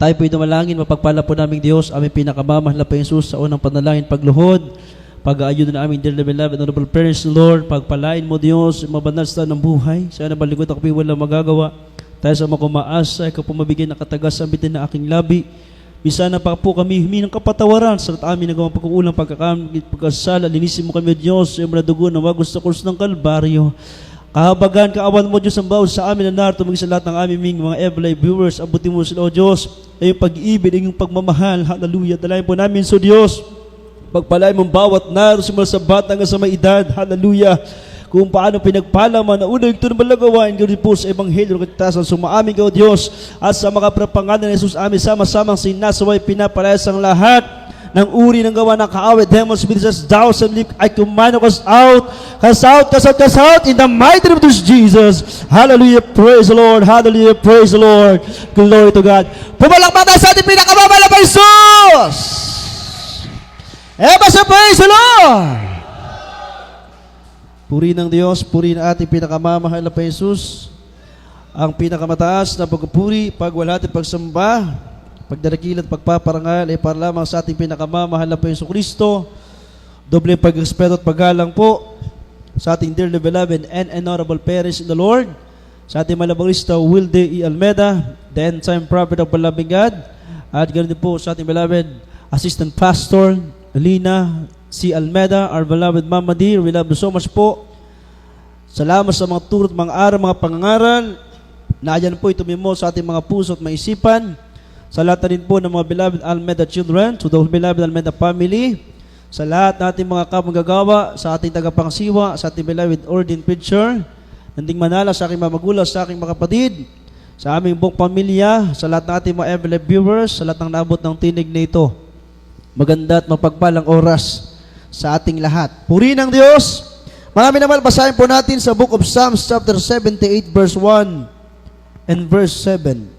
Tayo po'y dumalangin, mapagpala po namin Diyos, aming pinakamamahal na Jesus sa unang panalangin, pagluhod, pag-aayod na aming dear beloved honorable parents, Lord, pagpalain mo Diyos, mabanal sa ng buhay, sana balikot ako po'y walang magagawa, tayo sa mga kumaasa, ikaw po mabigyan ng katagas, bitin na aking labi, bisana pa po kami humingi ng kapatawaran sa amin nagawang pagkukulang, pagkasala, linisin mo kami Diyos, yung mga dugo na wagos sa kurso ng Kalbaryo. Kahabagan, kaawan mo Diyos ang bawat sa amin na narito, maging sa lahat ng aming mga every viewers, abutin mo sila o Diyos, ay yung pag-ibig, ay yung pagmamahal, hallelujah, dalayan po namin so Diyos, pagpalain mong bawat narito, simula sa bata hanggang sa may edad, hallelujah, kung paano pinagpalaman na unang ito na malagawain, ganoon po sa Ebanghelyo ng Katasan, sumaamin ka o Diyos, at sa mga prapangalan ng Jesus amin, sama-samang sinasaway, pinapalayas ang lahat, ng uri ng gawa ng kaawit, demons, spirits, doubts, and leap, I command us out, cast out, cast out, cast out, in the mighty name of Jesus. Hallelujah, praise the Lord, hallelujah, praise the Lord, glory to God. Pumalakpak tayo sa ating pinakamamahal na Jesus. Eba sa praise the Lord. Puri ng Diyos, puri ng ating pinakamamahal na Jesus, ang pinakamataas na pagpupuri, pagwalhati, pagsamba, pagdarakilan, pagpaparangal ay para lamang sa ating pinakamamahal na Yesu Kristo. Doble pag-respeto at paggalang po sa ating dearly beloved and honorable parents in the Lord, sa ating malabarista Wilde E. Almeda, the end-time prophet of the loving God, at ganoon din po sa ating beloved assistant pastor Lina C. Almeda, our beloved Mama dear, we love you so much po. Salamat sa mga turot, mga aral, mga pangangaral na ayan po itumimo sa ating mga puso at maisipan. Sa lahat na rin po ng mga beloved Almeda children, to the beloved Almeda family, sa lahat nating mga kamagagawa, sa ating tagapangsiwa, sa ating beloved ordained preacher, nanding manala sa aking mga magulang, sa aking mga kapatid, sa aming buong pamilya, sa lahat nating mga every viewers, sa lahat ng naabot ng tinig na ito. Maganda at mapagpalang oras sa ating lahat. Puri ng Diyos! Marami naman, basahin po natin sa Book of Psalms chapter 78 verse 1 and verse 7.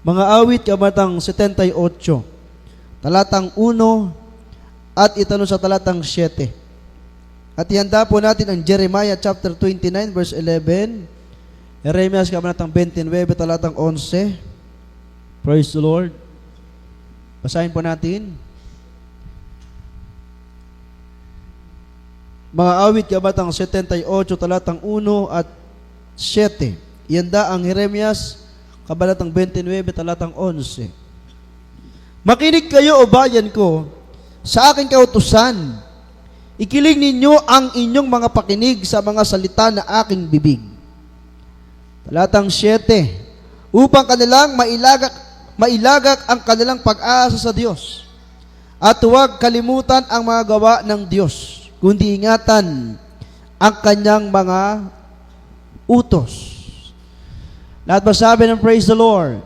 Mga awit, kabatang 78, talatang 1, at itanong sa talatang 7. At ihanda po natin ang Jeremiah chapter 29, verse 11, Jeremiah kabatang 29, talatang 11. Praise the Lord. Basahin po natin. Mga awit, kabatang 78, talatang 1 at 7. Ihanda ang Jeremias Kabanatang 29, talatang 11. Makinig kayo, o bayan ko, sa aking kautusan. Ikiling ninyo ang inyong mga pakinig sa mga salita na aking bibig. Talatang 7. Upang kanilang mailagak ang kanilang pag-asa sa Diyos. At huwag kalimutan ang mga gawa ng Diyos, kundi ingatan ang kanyang mga utos. Lahat ba sabi ng praise the Lord?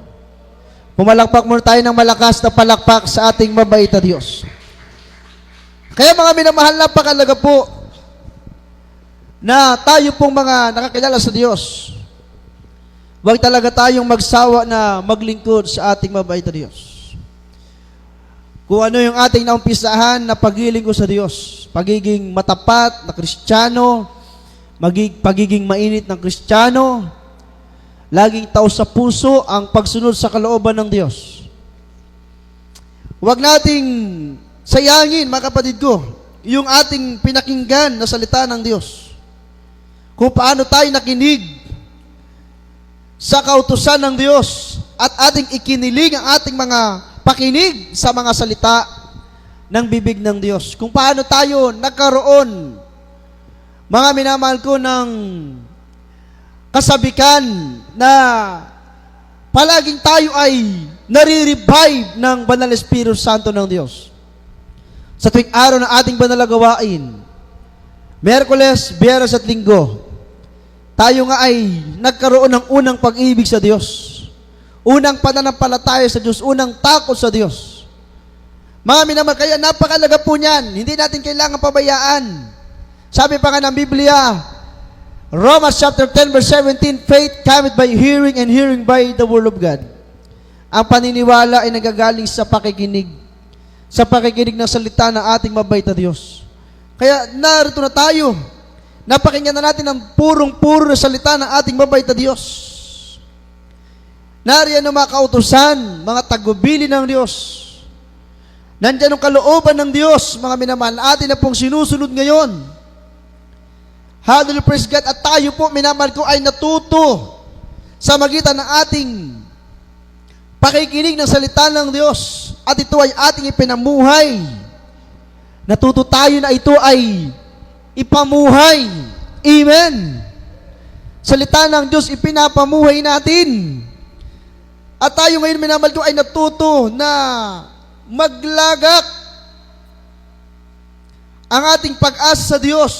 Pumalakpak muna tayo ng malakas na palakpak sa ating mabait na Diyos. Kaya mga minamahal na pakalaga po na tayo pong mga nakakilala sa Diyos, huwag talaga tayong magsawa na maglingkod sa ating mabait na Diyos. Kung ano yung ating naumpisahan na paglilingkod sa Diyos, pagiging matapat na Kristiyano, pagiging mainit ng Kristiyano, laging tao sa puso ang pagsunod sa kalooban ng Diyos. Huwag nating sayangin, mga kapatid ko, yung ating pinakinggan na salita ng Diyos. Kung paano tayo nakinig sa kautusan ng Diyos at ating ikiniling ang ating mga pakinig sa mga salita ng bibig ng Diyos. Kung paano tayo nagkaroon, mga minamahal ko, ng kasabikan na palaging tayo ay nare-revive ng Banal na Espiritu Santo ng Diyos. Sa tuwing araw ng ating banal na gawain, Miyerkules, Biyernes at Linggo, tayo nga ay nagkaroon ng unang pag-ibig sa Diyos, unang pananampalataya sa Diyos, unang takot sa Diyos. Mga minamahal, kaya napakalaga po niyan, hindi natin kailangan pabayaan. Sabi pa nga ng Biblia, Romans chapter 10 verse 17, faith cometh by hearing and hearing by the word of God. Ang paniniwala ay nagagaling sa pakikinig ng salita ng ating mabait na Diyos. Kaya narito na tayo. Napakinggan na natin ang purong-puro na salita ng ating mabait na Diyos. Nariyan ang mga kautusan, mga tagubili ng Diyos. Nandiyan ang kalooban ng Diyos, mga minamahal, atin na pong sinusunod ngayon. Hallelujah, praise God. At tayo po, minamahal ko, ay natuto sa magitan ng ating pakikinig ng salita ng Diyos. At ito ay ating ipinamuhay. Natuto tayo na ito ay ipamuhay. Amen. Salita ng Diyos, ipinapamuhay natin. At tayo ngayon, minamahal ko, ay natuto na maglagak ang ating pag-asa sa Diyos.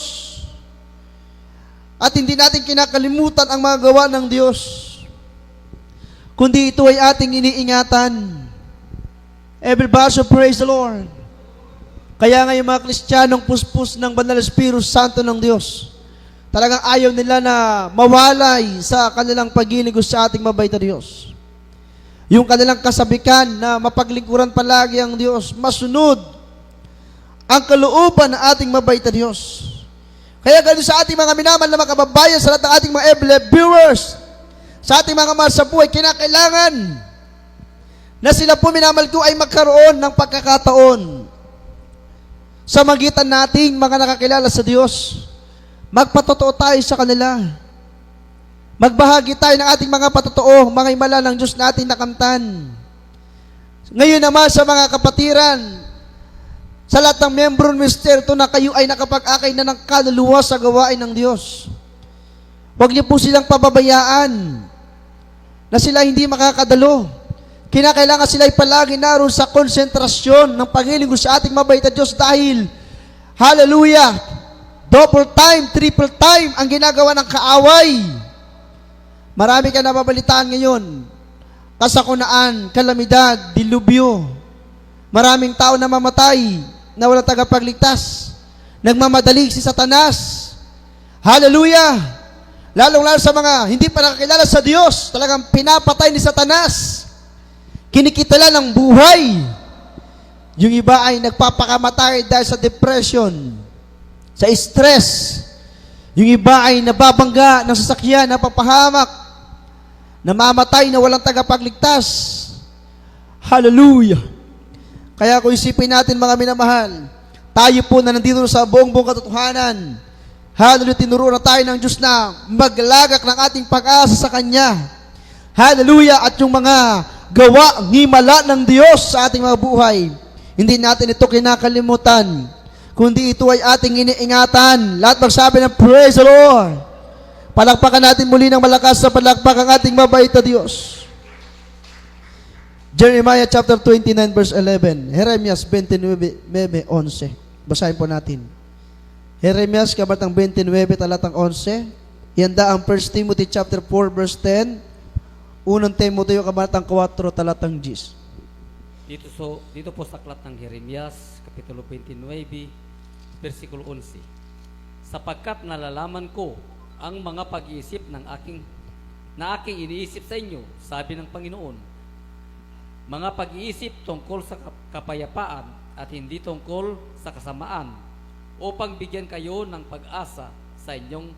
At hindi natin kinakalimutan ang mga gawa ng Diyos, kundi ito ay ating iniingatan. Everybody praise the Lord. Kaya ngayon mga Kristiyanong puspos ng Banal Espiritu Santo ng Diyos, talagang ayaw nila na mawalay sa kanilang pag-inig sa ating mabait na Diyos. Yung kanilang kasabikan na mapaglingkuran palagi ang Diyos, masunod ang kalooban ng ating mabait na Diyos. Kaya ganun sa ating mga minamahal na mga kababayan, sa lahat ng ating mga viewers, sa ating mga mahal sa buhay, kinakailangan na sila po, minamahal ko, ay magkaroon ng pagkakataon sa magitan nating mga nakakilala sa Diyos. Magpatotoo tayo sa kanila. Magbahagi tayo ng ating mga patotoo, mga himala ng Diyos natin nakamtan. Ngayon naman sa mga kapatiran, sa lahat ng membro ng misteryo na kayo ay nakapag-akay na ng kaluluwa sa gawain ng Diyos. Huwag niyo po silang pababayaan na sila hindi makakadalo. Kinakailangan sila ay palagi naroon sa konsentrasyon ng paglilingkod sa ating mabait na Diyos dahil, hallelujah, double time, triple time ang ginagawa ng kaaway. Marami ka nababalitaan ngayon. Kasakunaan, kalamidad, dilubyo. Maraming tao na mamatay na walang tagapagligtas. Nagmamadali si Satanas. Hallelujah! Lalong-lalo sa mga hindi pa nakakilala sa Diyos, talagang pinapatay ni Satanas. Kinikitala ng buhay. Yung iba ay nagpapakamatay dahil sa depression, sa stress. Yung iba ay nababangga ng sasakyan, napapahamak, namamatay na walang tagapagligtas. Hallelujah! Kaya kung isipin natin mga minamahal, tayo po na nandito sa buong katotohanan, hallelujah, tinuro na tayo ng Diyos na maglagak ng ating pag-asa sa Kanya. Hallelujah! At yung mga gawa, himala ng Diyos sa ating mga buhay, hindi natin ito kinakalimutan, kundi ito ay ating iniingatan. Lahat magsabi ng praise the Lord. Palakpakan natin muli ng malakas sa palakpak ang ating mabait na Diyos. Jeremiah chapter 29 verse 11. Jeremias 29:11. Basahin po natin. Jeremias kabatang 29 talatang 11. Ihanda ang 1 Timothy chapter 4 verse 10. Unang Timoteo kabatang 4 talatang 10. Dito po sa aklat ng Jeremias, Kapitulo 29, versikulo 11. Sapagkat nalalaman ko ang mga pag-iisip na aking iniisip sa inyo, sabi ng Panginoon, mga pag-iisip tungkol sa kapayapaan at hindi tungkol sa kasamaan, upang bigyan kayo ng pag-asa sa inyong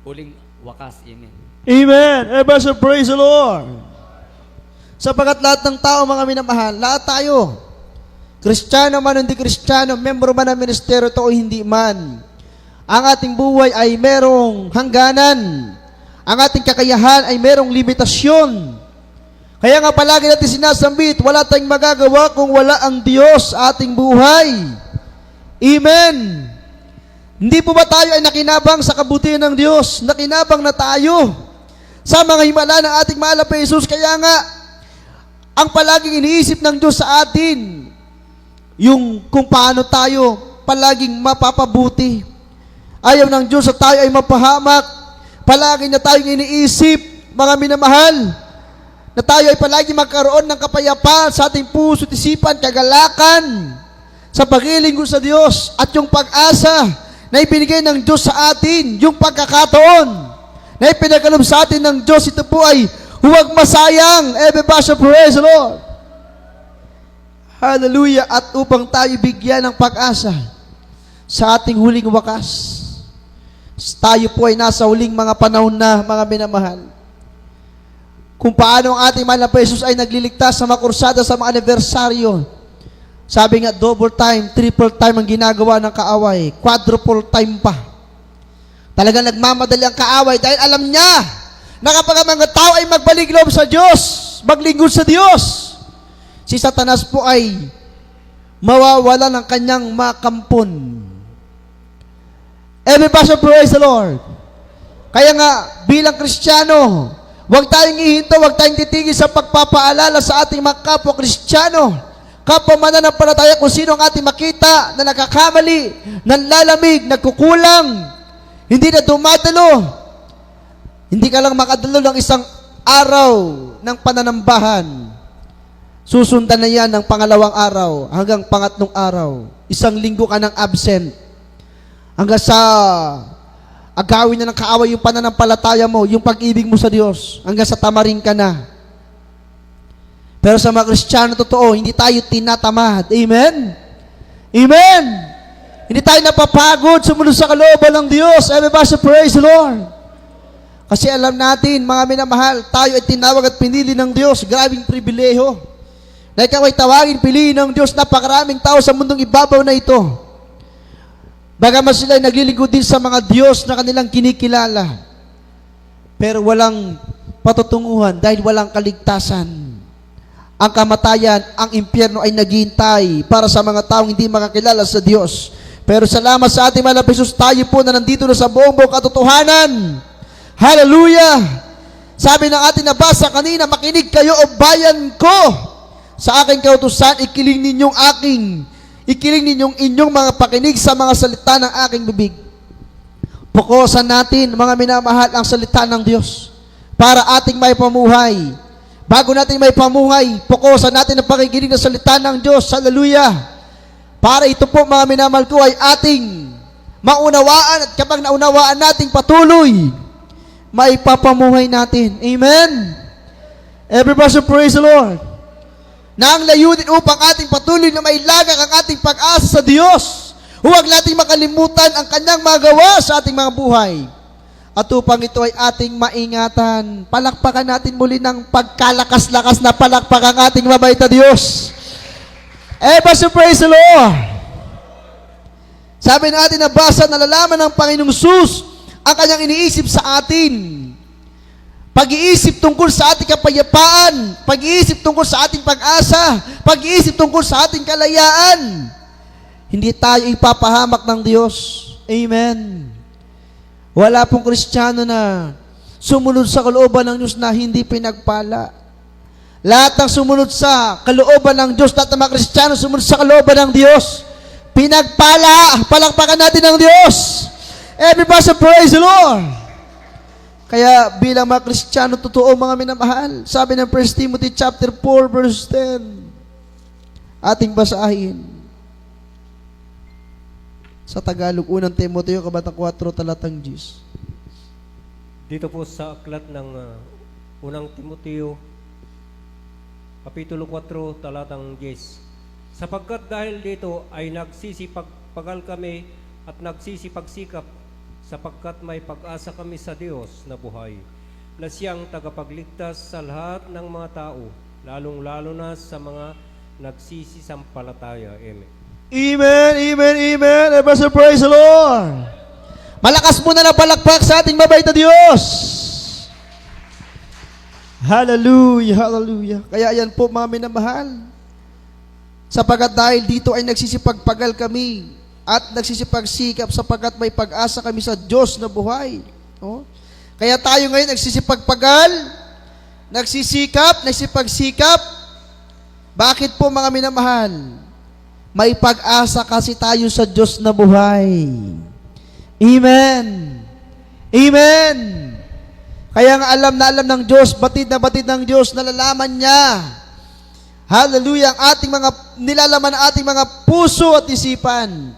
huling wakas. Amen. Amen. Everybody praise the Lord. Sapagat lahat ng tao, mga minamahal, lahat tayo, Kristiyano man o hindi Kristiyano, membro man ng ministeryo to o hindi man, ang ating buhay ay merong hangganan. Ang ating kakayahan ay merong limitasyon. Kaya nga palagi natin sinasambit, wala tayong magagawa kung wala ang Diyos sa ating buhay. Amen. Hindi po ba tayo ay nakinabang sa kabutihan ng Diyos? Nakinabang na tayo sa mga himala ng ating mahal na Jesus. Kaya nga, ang palaging iniisip ng Diyos sa atin, yung kung paano tayo palaging mapapabuti. Ayaw ng Diyos na tayo ay mapahamak. Palagi na tayong iniisip, mga minamahal, na tayo ay palagi magkaroon ng kapayapaan sa ating puso at isipan, kagalakan sa pag-ilingkod sa Diyos at yung pag-asa na ibinigay ng Diyos sa atin, yung pagkakataon na ipinagkaloob sa atin ng Diyos, ito po ay huwag masayang. Everybody praise the Lord. Hallelujah. At upang tayo bigyan ng pag-asa sa ating huling wakas, tayo po ay nasa huling mga panahon na, mga minamahal. kung paano ang ating mahal na Jesus ay nagliligtas sa mga kursada sa mga anibersaryo. Sabi nga, double time, triple time ang ginagawa ng kaaway, quadruple time pa. Talagang nagmamadali ang kaaway dahil alam niya na kapag ang mga tao ay magbalik loob sa Diyos, maglingkod sa Diyos, si Satanas po ay mawawala ng kanyang makampon. Everybody praise the Lord. Kaya nga, bilang Kristiyano, huwag tayong ihinto, huwag tayong titigil sa pagpapaalala sa ating mga kapwa Kristiyano, kapwa mananampalataya kung sino ang ating makita na nakakamali, nanlalamig, nagkukulang, hindi na dumadalo. Hindi ka lang makadalo ng isang araw ng pananambahan. Susundan na yan ng pangalawang araw hanggang pangatlong araw. Isang linggo ka ng absent. Hanggang sa agawin na ng kaaway yung pananampalataya mo, yung pag-ibig mo sa Diyos, hanggang sa tamarin ka na. Pero sa mga Kristiyano totoo, hindi tayo tinatamad. Amen? Amen! Hindi tayo napapagod sumunod sa kalooban ng Diyos. Everybody praise the Lord. Kasi alam natin, mga minamahal, tayo ay tinawag at pinili ng Diyos. Grabing pribileho. Na ikaw ay tawagin, piliin ng Diyos, napakaraming tao sa mundong ibabaw na ito. Bagaman sila ay naglilingkod din sa mga Diyos na kanilang kinikilala. Pero walang patutunguhan dahil walang kaligtasan. Ang kamatayan, ang impyerno ay naghihintay para sa mga taong hindi makakilala sa Diyos. Pero salamat sa ating mahal na Jesus, tayo po na nandito na sa buong katotohanan. Hallelujah! Sabi ng ating nabasa kanina, makinig kayo o bayan ko. Sa aking kautusan, ikiling ninyong inyong mga pakinig sa mga salita ng aking bibig. Pukusan natin, mga minamahal, ang salita ng Diyos para ating may pamuhay. Bago natin may pamuhay, pukusan natin ang pakikinig ng salita ng Diyos. Hallelujah! Para ito po, mga minamahal ko, ay ating maunawaan, at kapag naunawaan nating patuloy, may papamuhay natin. Amen? Everybody praise the Lord. Na ang layunin upang ating patuloy na mailagak ang ating pag-asa sa Diyos. Huwag nating makalimutan ang kanyang magawa sa ating mga buhay. At upang ito ay ating maingatan, palakpakan natin muli ng pagkalakas-lakas na palakpak ang ating mabait na Diyos. Everybody praise the Lord. Sabi natin na basa, nalalaman ng Panginoong Sus ang kanyang iniisip sa atin. Pag-iisip tungkol sa ating kapayapaan, pag-iisip tungkol sa ating pag-asa, pag-iisip tungkol sa ating kalayaan. Hindi tayo ipapahamak ng Diyos. Amen. Wala pong Kristiyano na sumunod sa kalooban ng Diyos na hindi pinagpala. Lahat ng sumunod sa kalooban ng Diyos, lahat ng mga Kristiyano sumunod sa kalooban ng Diyos, pinagpala. Palakpakan natin ng Diyos. Everybody praise the Lord. Kaya bilang mga Kristiyano totoo, mga minamahal, sabi ng 1 Timothy chapter 4 verse 10, ating basahin. Sa Tagalog, unang Timoteo, kabatang 4, talatang 10. Dito po sa aklat ng unang Timoteo, kapitulo 4, talatang 10. Sapagkat dahil dito ay nagsisipagpagal kami at nagsisipagsikap, sapagkat may pag-asa kami sa Diyos na buhay, na siyang tagapagligtas sa lahat ng mga tao, lalong-lalo na sa mga nagsisisampalataya. Amen. Amen, amen, amen. Everybody praise the Lord. Malakas muna na palakpak sa ating mabait na Diyos. Hallelujah, hallelujah. Kaya yan po, mga minamahal. Sapagkat dahil dito ay nagsisipagpagal kami at nagsisipagsikap, sapagkat may pag-asa kami sa Diyos na buhay. Oh? Kaya tayo ngayon nagsisipagpagal, nagsisikap, nagsipagsikap. Bakit po, mga minamahal? May pag-asa kasi tayo sa Diyos na buhay. Amen. Amen. Kaya nga alam na alam ng Diyos, batid na batid ng Diyos, nalalaman niya. Hallelujah, ang ating mga, nilalaman ang ating mga puso at isipan.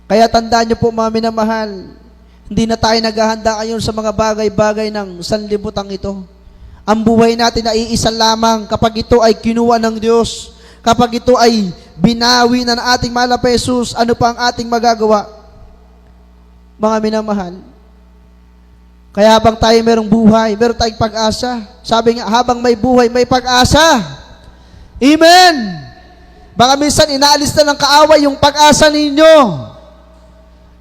Kaya tandaan niyo po, mga minamahal, hindi na tayo naghahanda ngayon sa mga bagay-bagay ng sanlibutan ito. Ang buhay natin ay iisa lamang kapag ito ay kinuha ng Diyos. Kapag ito ay binawi na ng ating mahal na Jesus, ano pa ang ating magagawa? Mga minamahal, Kaya habang tayo merong buhay, meron tayong pag-asa. Sabi nga, habang may buhay, may pag-asa. Amen! Baka minsan inaalis na ng kaaway yung pag-asa ninyo.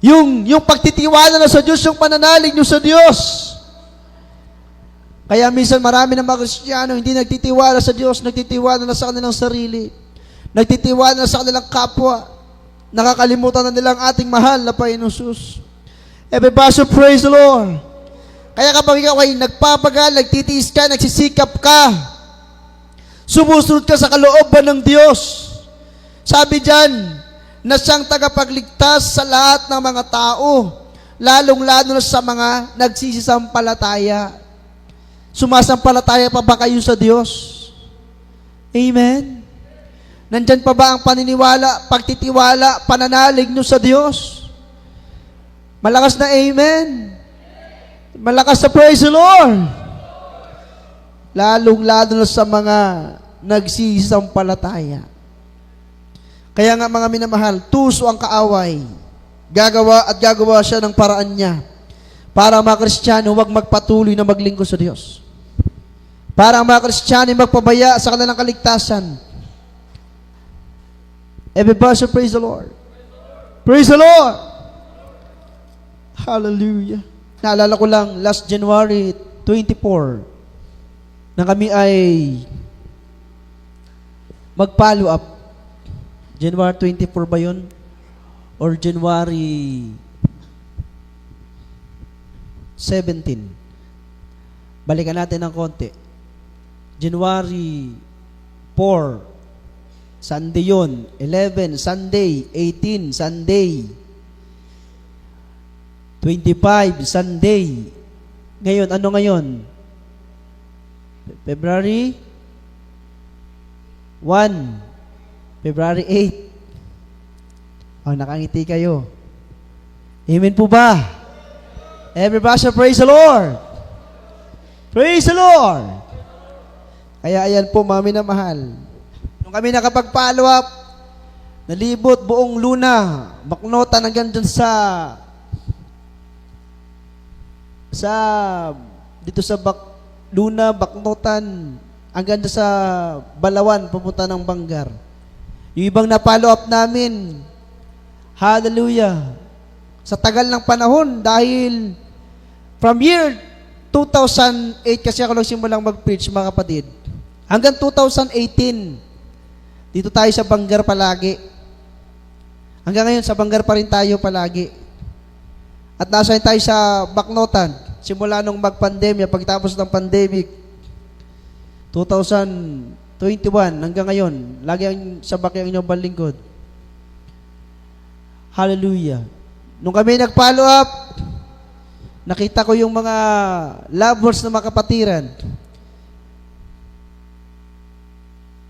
Yung pagtitiwala na sa Diyos, yung pananalig nyo sa Diyos. Kaya minsan marami ng mga Kristiyano hindi nagtitiwala sa Diyos, nagtitiwala na sa kanilang sarili. Nagtitiwala na sa kanilang kapwa. Nakakalimutan na nilang ating mahal na Panginoong Jesus. Everybody praise the Lord. Kaya kapag ikaw ay nagpapagal, nagtitiis ka, nagsisikap ka, sumusunod ka sa kalooban ng Diyos. Sabi dyan, na siyang tagapagligtas sa lahat ng mga tao, lalong-lalo na sa mga nagsisisampalataya. Sumasampalataya pa ba kayo sa Diyos? Amen? Nandyan pa ba ang paniniwala, pagtitiwala, pananalig nyo sa Diyos? Malakas na amen. Malakas na praise the Lord. Lalong-lalo na sa mga nagsisisampalataya. Kaya nga mga minamahal, tuso ang kaaway. Gagawa siya ng paraan niya para ang mga Kristiyano huwag magpatuloy na maglingkod sa Diyos. Para ang mga Kristiyano magpabaya sa kanilang kaligtasan. Everybody praise the Lord. Praise the Lord. Hallelujah. Naalala ko lang, last January 24, na kami ay mag-follow up. January 24 ba yun? Or January 17? Balikan natin ng konti. January 4, Sunday yun. 11, Sunday. 18, Sunday. 25, Sunday. Ngayon, ano ngayon? February 1, February 8. Oh, nakangiti kayo. Amen po ba? Everybody praise the Lord. Praise the Lord. Kaya ayan po, mami na mahal. Nung kami nakapag-follow up, nalibot buong Luna, Baknotan hanggang dyan dito sa Luna, Baknotan, hanggang dyan sa Balawan, pupunta ng Bangar. Yung ibang na-follow up namin, hallelujah, sa tagal ng panahon, dahil from year 2008, kasi ako nagsimulang mag-preach, mga kapatid, hanggang 2018, dito tayo sa Bangar palagi. Hanggang ngayon, sa Bangar pa rin tayo palagi. At nasa tayo sa Baknotan, simula nung mag-pandemya, pagtapos ng pandemic, 2021 hanggang ngayon, lagi ang sabak ang inyong balingkod. Hallelujah. Nung kami nag-follow up, nakita ko yung mga lovers na makapatiran.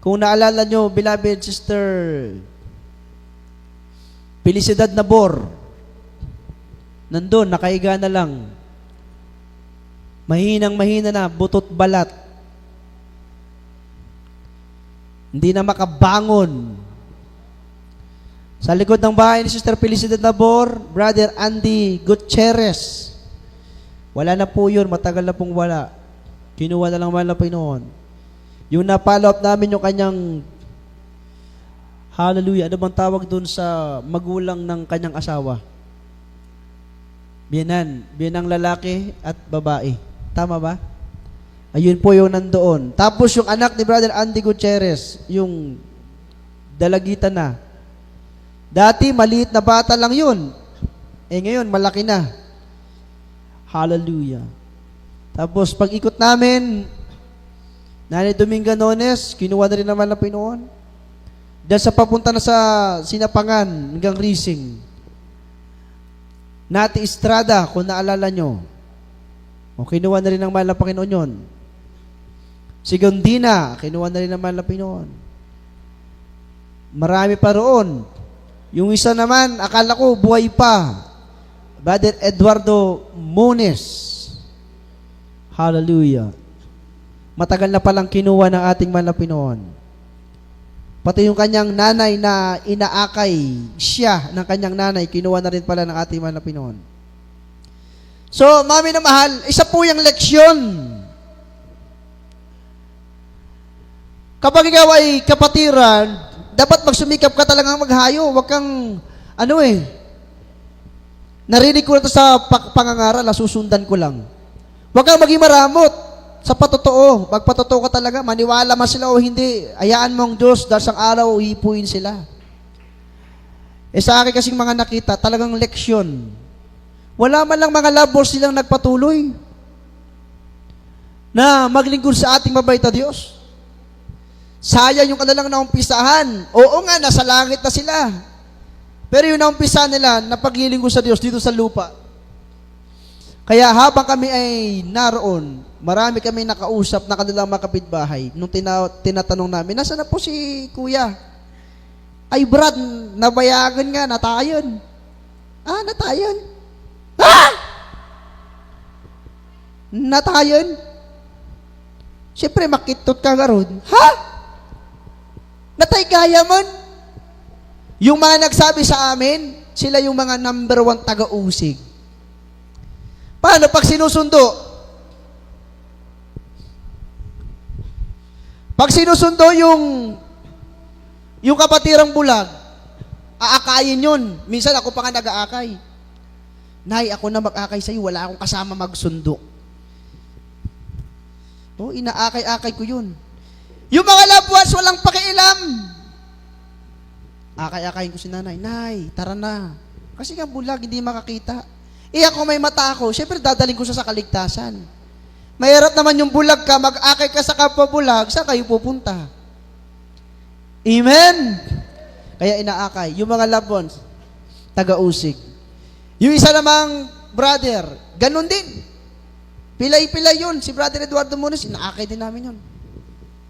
Kung naalala nyo, beloved sister, Felicidad Nabor, nandun, nakaiga na lang. Mahinang-mahina na, butot balat. Hindi na makabangon. Sa likod ng bahay ni Sister Felicidad Nabor, Brother Andy Gutierrez. Wala na po yun, matagal na pong wala. Kinuha na lang mahal na Panginoon. Yung na-follow up namin yung kanyang, hallelujah, ano bang tawag dun sa magulang ng kanyang asawa? Biyanan lalaki at babae. Tama ba? Ayun po yung nandoon. Tapos yung anak ni Brother Andy Gutierrez, yung dalagita na. Dati, maliit na bata lang yun. Ngayon, malaki na. Hallelujah. Tapos, pag ikot namin, Nanay Dominga Nones, kinuha na rin naman ng Pinoon. Dahil sa papunta na sa Sinapangan, hanggang Rising. Nati Estrada, kung naalala nyo. O, kinuha na rin ng mahal na Panginoon yun. Si Gondina, kinuha na rin ng mahal na Panginoon. Marami pa roon. Yung isa naman, akala ko, buhay pa. Brother Eduardo Munes. Hallelujah. Matagal na palang kinuha ng ating mahal na Panginoon. Pati yung kanyang nanay na inaakay siya ng kanyang nanay, kinuha na rin pala ng ating mahal na Panginoon. So, mami na mahal, isa po yung leksyon. Kapag ikaw ay kapatiran, dapat magsumikap ka talagang maghayo. Huwag kang, narinig ko na ito sa pangangaral, susundan ko lang. Huwag kang maging maramot sa patotoo. Magpatotoo ka talaga, maniwala man sila o hindi, hayaan mong Diyos, dahil sang araw, uhipuin sila. Sa akin kasing mga nakita, talagang leksyon. Wala man lang mga lovers silang nagpatuloy na maglingkod sa ating mabait na Diyos. Sayang yung kanilang naumpisahan. Oo nga, nasa langit na sila. Pero yung naumpisahan nila, napaglilingkod sa Diyos dito sa lupa. Kaya habang kami ay naroon, marami kami nakausap na kanilang mga kapitbahay. Nung tinatanong namin, nasa na po si Kuya? Ay Brad, nabayagan nga, natayon. Natayon? Natayon? Siyempre, makitot ka garon. Natay kaya mon? Yung mga nagsabi sa amin, sila yung mga number 1 taga-usig. Paano pag sinusundo? Pag sinusundo yung kapatirang bulag, aakayin yun. Minsan ako pa nga nag-aakay. Nay, ako na mag-akay sa'yo, wala akong kasama magsundo. Inaakay-akay ko yun. Yung mga loved ones, walang pakialam. Akay-akayin ko si nanay, Nay, tara na. Kasi nga bulag, hindi makakita. Ako may mata ako, syempre dadaling ko siya sa kaligtasan. Mahirap naman yung bulag ka, mag-akay ka sa kapwa bulag, saan kayo pupunta? Amen? Kaya inaakay. Yung mga loved ones, taga-usig. Yung isa namang brother, ganun din. Pilay-pilay yun. Si Brother Eduardo Munoz, inaakay din namin yun.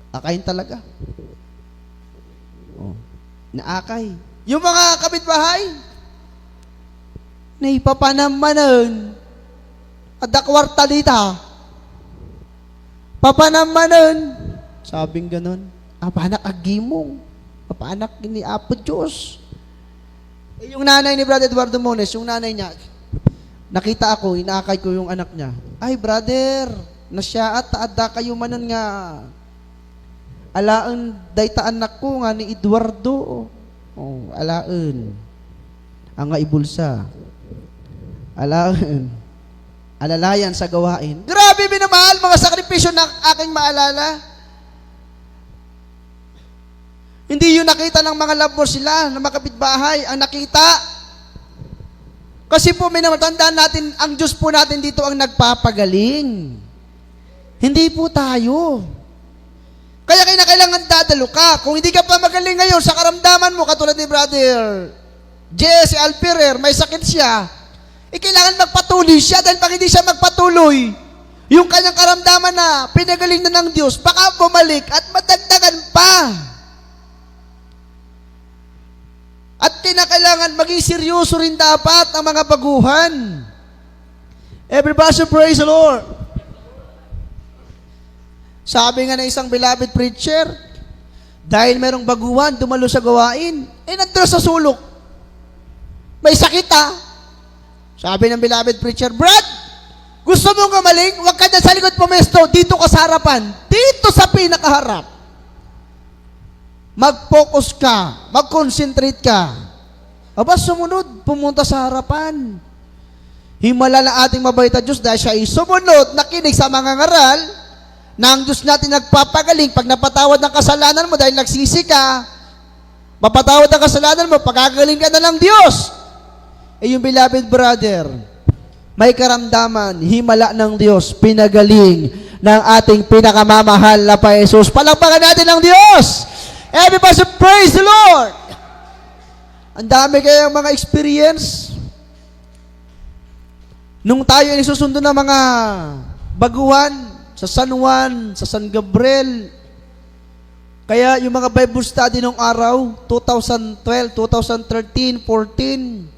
Akayin talaga. Naakay. Yung mga kapitbahay, naipapanamanon. Adakwarta dita. Papanamanon. Sabing ganun. Papanak agimong. Papanak ni Apo Diyos. Yung nanay ni Brother Eduardo Munoz, yung nanay niya, nakita ako, inaakay ko yung anak niya. Ay, brother, nasya at taada kayo manon nga. Alaan, dayta anak ko nga ni Eduardo. Alaan. Ang nga ibulsa. Alaan. Alalayan sa gawain. Grabe minamahal, mga sakripisyo na aking maalala. Hindi yung nakita ng mga lovers sila, ng mga kapitbahay, ang nakita. Kasi po, minatandaan natin, ang Diyos po natin dito ang nagpapagaling. Hindi po tayo. Kaya kailangan dadalo ka. Kung hindi ka pa magaling ngayon sa karamdaman mo, katulad ni Brother Jesse Alperer, may sakit siya, kailangan magpatuloy siya dahil pag hindi siya magpatuloy, yung kanyang karamdaman na pinagaling na ng Diyos, baka bumalik at madagdagan pa. At kinakailangan maging seryoso rin dapat ang mga baguhan. Everybody praise the Lord. Sabi nga ng isang beloved preacher, dahil merong baguhan, dumalo sa gawain, nandun sa sulok. May sakit Sabi ng beloved preacher, Brad, gusto mong gumaling? Huwag ka na sa likod pumesto, dito ka sa harapan. Dito sa pinakaharap. Mag-focus ka, mag-concentrate ka. Aba, sumunod, pumunta sa harapan. Himala na ating mabait na Diyos dahil siya ay sumunod, nakinig sa mga ngaral, na ang Diyos natin nagpapagaling pag napatawad ng kasalanan mo dahil nagsisi ka, mapatawad ang kasalanan mo, pagkagaling ka na ng Diyos. Yung beloved brother, may karamdaman, himala ng Diyos, pinagaling ng ating pinakamamahal na pa Jesus. Palakpakan natin ng Diyos! Everybody praise the Lord! Ang dami kayang mga experience. Nung tayo ay susundo ng mga baguhan sa San Juan, sa San Gabriel, kaya yung mga Bible study nung araw, 2012, 2013, 14,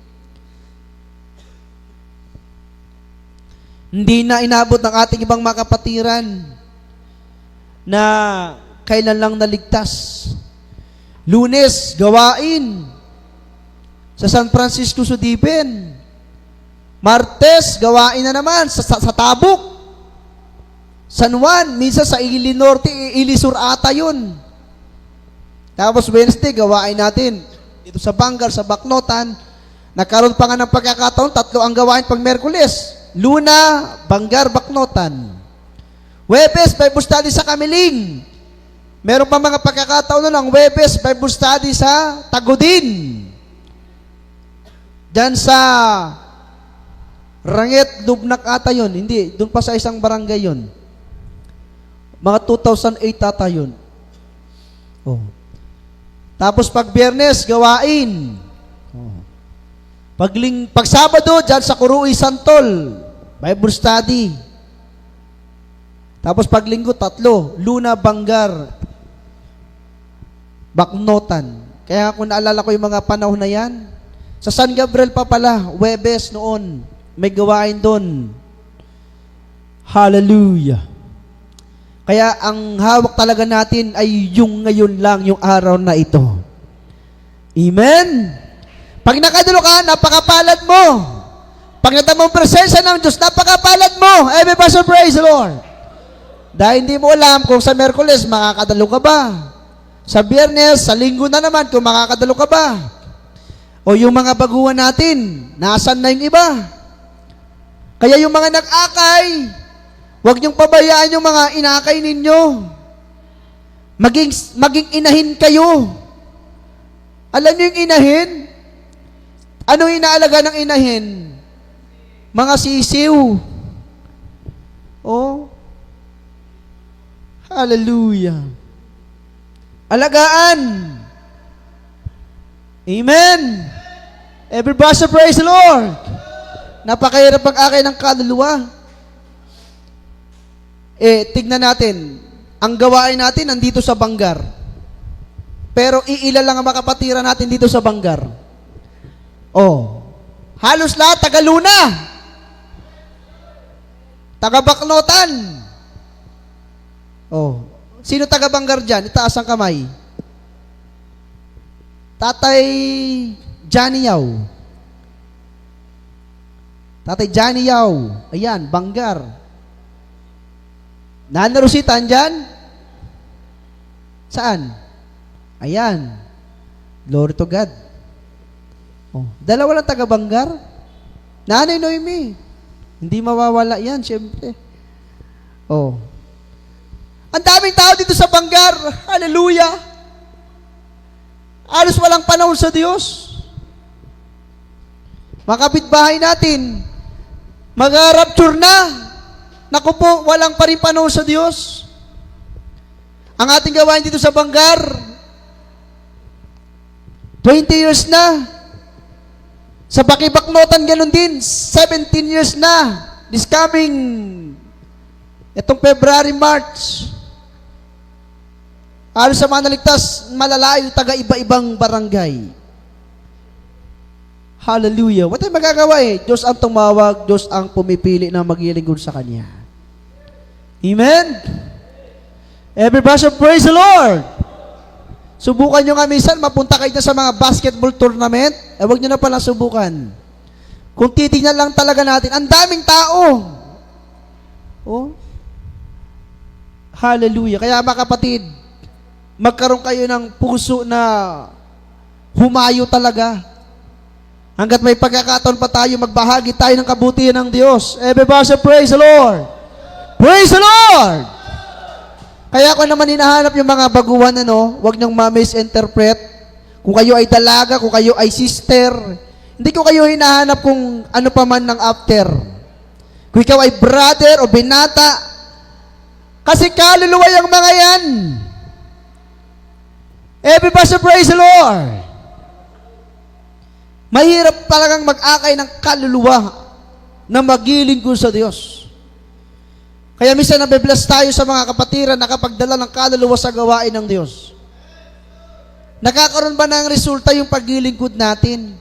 hindi na inabot ng ating ibang mga kapatiran na kailan lang naligtas. Lunes, gawain sa San Francisco Sudipen. Martes, gawain na naman sa Tabuk. San Juan, minsan sa Ili Norte, Ili Sur ata yun. Tapos Wednesday, gawain natin dito sa Bangar, sa Bacnotan. Nagkaroon pa nga ng pagkakataon, 3 ang gawain pag Merkules. Luna, Bangar, Bacnotan. Webes, Bible study sa Kamiling. Meron pa mga pagkakataon ng Webes, Bible study sa Tagudin. Diyan sa Ranget, Lubnak ata yun. Hindi, doon pa sa isang barangay yun. Mga 2008 ata yun. Oh. Tapos pag Biyernes, gawain. Oh. Pag Sabado, dyan sa Kurui Santol, Bible study. Tapos pag Linggo, 3, Luna, Bangar, Bacnotan. Kaya kung naalala ko yung mga panahon na yan, sa San Gabriel pa pala, Webes noon, may gawain doon. Hallelujah. Kaya ang hawak talaga natin ay yung ngayon lang, yung araw na ito. Amen? Pag nakadulo ka, napakapalad mo. Pag natamang presensya ng Diyos, napakapalad mo. Every person praise the Lord. Dahil hindi mo alam kung sa Merkules, makakadalo ka ba? Sa Biyernes, sa Linggo na naman, kung makakadalo ka ba? O yung mga baguhan natin, nasan na yung iba? Kaya yung mga nag-akay, huwag niyong pabayaan yung mga inakay ninyo. Maging inahin kayo. Alam niyo yung inahin? Anong inaalaga ng inahin? Mga sisiw. Oh. Hallelujah. Alagaan. Amen. Everybody praise the Lord. Napakahirap pag-akay ng kaluluwa. Tignan natin, ang gawain natin nandito sa Bangar. Pero iila lang ang makapatira natin dito sa Bangar. Oh, halos lahat taga Luna. Taga Bacnotan. Oh, sino taga Bangar dyan? Itaas ang kamay. Tatay Johnny Yao. Tatay Johnny Yao. Ayan, Bangar. Nana Rosita, andyan? Saan? Ayan. Glory to God. Oh, dalawa lang taga Bangar. Nanay Noemi. Hindi mawawala yan, siyempre. Oh. Ang daming tao dito sa Bangar. Hallelujah. Alos walang panahon sa Diyos. Mga kapitbahay natin, mag-rapture na. Naku po, walang pa rin panahon sa Diyos. Ang ating gawain dito sa Bangar, 20 years na. Sa Bacnotan, ganun din, 17 years na. This coming, itong February, March. Alos sa mga naligtas, malalayo, taga iba-ibang barangay. Hallelujah. What tayo magagawa eh? Diyos ang tumawag, Diyos ang pumipili na maglilingkod sa Kanya. Amen? Everybody praise the Lord. Subukan nyo nga minsan, mapunta kayo na sa mga basketball tournament, huwag nyo na pala subukan. Kung titignan lang talaga natin, ang daming tao. Oh. Hallelujah. Kaya mga kapatid, magkaroon kayo ng puso na humayo talaga. Hanggat may pagkakataon pa tayo, magbahagi tayo ng kabutihan ng Diyos. Everybody praise the Lord. Praise the Lord! Kaya ako naman hinahanap yung mga baguhan, huwag niyong ma-misinterpret. Kung kayo ay dalaga, kung kayo ay sister, hindi ko kayo hinahanap kung ano pa man ng after. Kung ikaw ay brother o binata, kasi kaluluwa yung mga yan. Everybody praise the Lord. Mahirap talagang mag-akay ng kaluluwa na magilingkod sa Diyos. Kaya minsan nabibless tayo sa mga kapatiran na nakapagdala ng kaluluwa sa gawain ng Diyos. Nakakaroon ba ng resulta yung paglilingkod natin?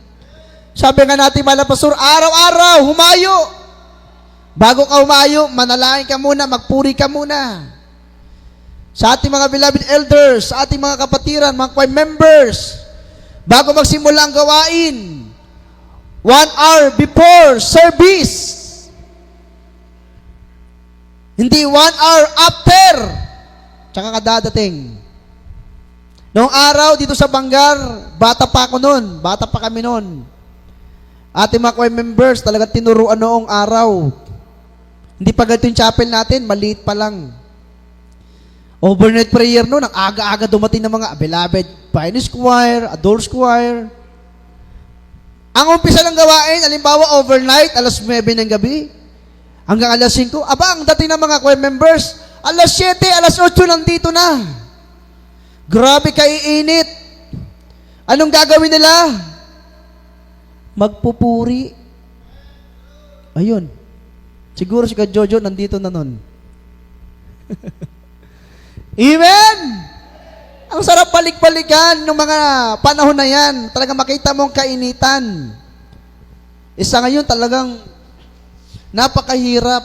Sabi nga natin, mga pastor, araw-araw, humayo. Bago ka humayo, manalangin ka muna, magpuri ka muna. Sa ating mga beloved elders, sa ating mga kapatiran, mga choir members, bago magsimula ang gawain, 1 hour before service. Hindi 1 hour after. Tsaka kadadating. Noong araw dito sa Bangar, bata pa ako noon. Bata pa kami noon. Ating mga choir members, talagang tinuruan noong araw. Hindi pa ganito yung chapel natin, maliit pa lang. Overnight prayer noon, ang aga-aga dumating ng mga beloved Pioneers Choir, Adults Choir. Ang umpisa ng gawain, halimbawa overnight, alas 9 ng gabi, hanggang alas 5. Aba, ang dating ng mga choir members, alas 7, alas 8 nandito na. Grabe kaiinit. Anong gagawin nila? Magpupuri. Ayun. Siguro si Jojo nandito na nun. Amen! Ang sarap balik-balikan ng mga panahon na yan. Talagang makita mong kainitan. Isa ngayon talagang napakahirap.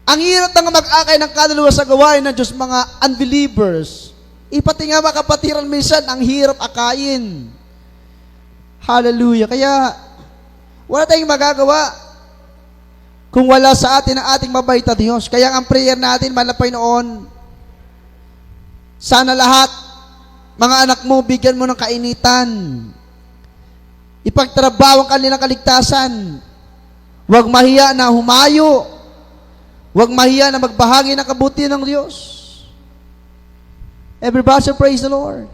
Ang hirap ng mag-akay ng kaluluwa sa gawain ng Diyos, mga unbelievers. Ipati nga mga kapatiran minsan, ang hirap akayin. Hallelujah. Kaya, wala tayong magagawa kung wala sa atin ang ating mabait na Diyos. Kaya ang prayer natin, malapay noon, sana lahat, mga anak mo, bigyan mo ng kainitan. Ipagtrabaho ang kanilang kaligtasan. Huwag mahiya na humayo. Huwag mahiya na magbahagi ng kabutihan ng Diyos. Everybody praise the Lord.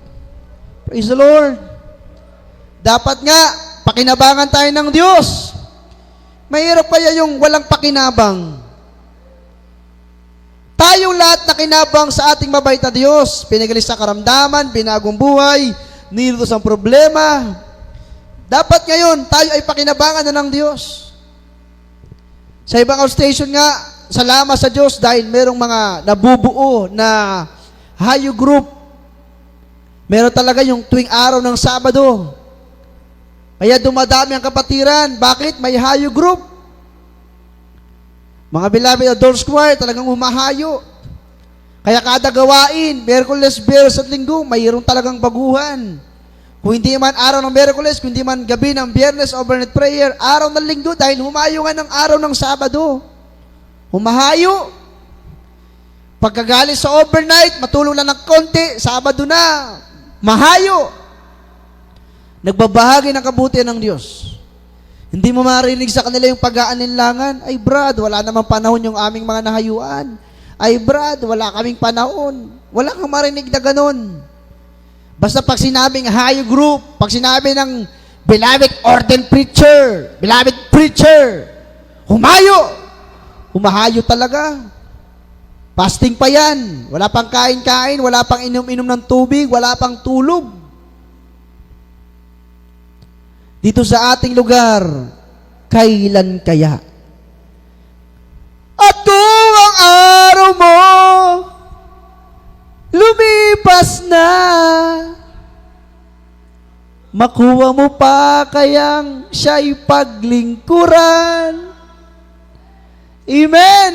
Praise the Lord. Dapat nga, pakinabangan tayo ng Diyos. Mahirap kaya yung walang pakinabang. Tayong lahat na kinabang sa ating mabait na Diyos. Pinigalis sa karamdaman, binagong buhay, nilutos ang problema. Dapat ngayon, tayo ay pakinabangan na ng Diyos. Sa ibang outstation nga, salamat sa Diyos dahil merong mga nabubuo na hayo group. Meron talaga yung tuwing araw ng Sabado. Kaya dumadami ang kapatiran. Bakit? May hayo group. Mga beloved adults choir, talagang humahayo. Kaya kada gawain, Miyerkules, Biyernes at Linggo, mayroong talagang baguhan. Kung hindi man araw ng Miyerkules, kung hindi man gabi ng Biyernes, overnight prayer, araw ng Linggo, dahil humayo nga ng araw ng Sabado. Humahayo. Pagkagaling sa overnight, matulog lang ng konti, Sabado na, mahayo. Nagbabahagi ng kabutihan ng Diyos. Hindi mo marinig sa kanila yung pag-aaninlangan, ay Brad, wala namang panahon yung aming mga nahayuan. Ay Brad, wala kaming panahon. Wala kang marinig na ganun. Basta pag sinabing hayo group, pag sinabi ng beloved ordained preacher, beloved preacher, humayo. Humahayo talaga. Fasting pa yan. Wala pang kain-kain, wala pang inom-inom ng tubig, wala pang tulog. Dito sa ating lugar, kailan kaya? At kung ang araw mo lumipas na, makuha mo pa kayang siya'y paglingkuran. Amen!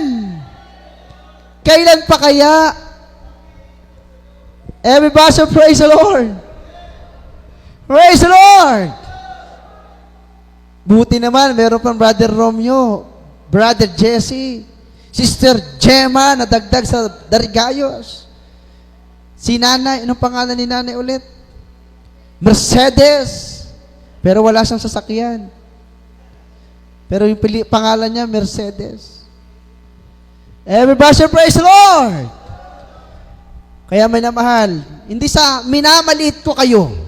Kailan pa kaya? Everybody praise the Lord! Praise the Lord! Buti naman, meron pang Brother Romeo, Brother Jesse, Sister Gemma, na dagdag sa Darigayos. Si Nanay, anong pangalan ni Nanay ulit? Mercedes. Pero wala siyang sasakyan. Pero yung pangalan niya, Mercedes. Everybody praise the Lord! Kaya may namahal, hindi sa minamaliit ko kayo.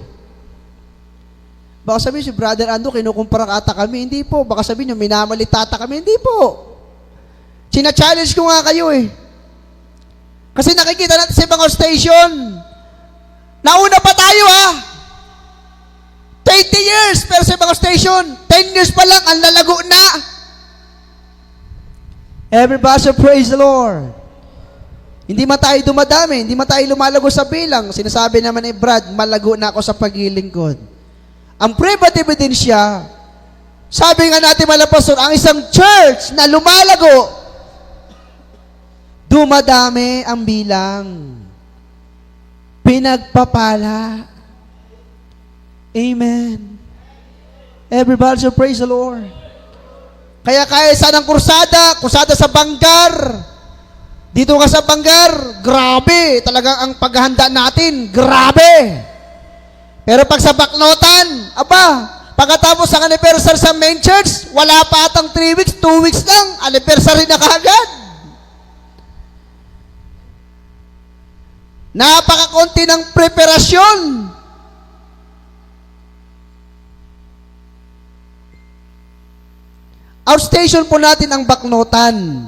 Baka sabihin si Brother Ando, kinukumpara ata kami. Hindi po. Baka sabihin nyo, minamalit ata kami. Hindi po. Sina-challenge ko nga kayo eh. Kasi nakikita natin sa ibang station, nauna pa tayo 20 years, pero sa ibang station, 10 years pa lang, ang lalago na. Everybody praise the Lord. Hindi man tayo dumadami, hindi man tayo lumalago sa bilang. Sinasabi naman ni Brad, malago na ako sa paglilingkod. Ang private ebidensya, sabi nga natin mga pastor, ang isang church na lumalago, dumadami ang bilang. Pinagpapala. Amen. Everybody say, praise the Lord. Kaya sa ng kursada sa Banggar. Dito ka sa Banggar, grabe. Talagang ang paghahanda natin, grabe. Pero pag sa Baknotan, pagkatapos ng anniversary sa main church, wala pa atang 3 weeks, 2 weeks lang, anniversary na kaagad. Napakakunti ng preparasyon. Outstation po natin ang Baknotan.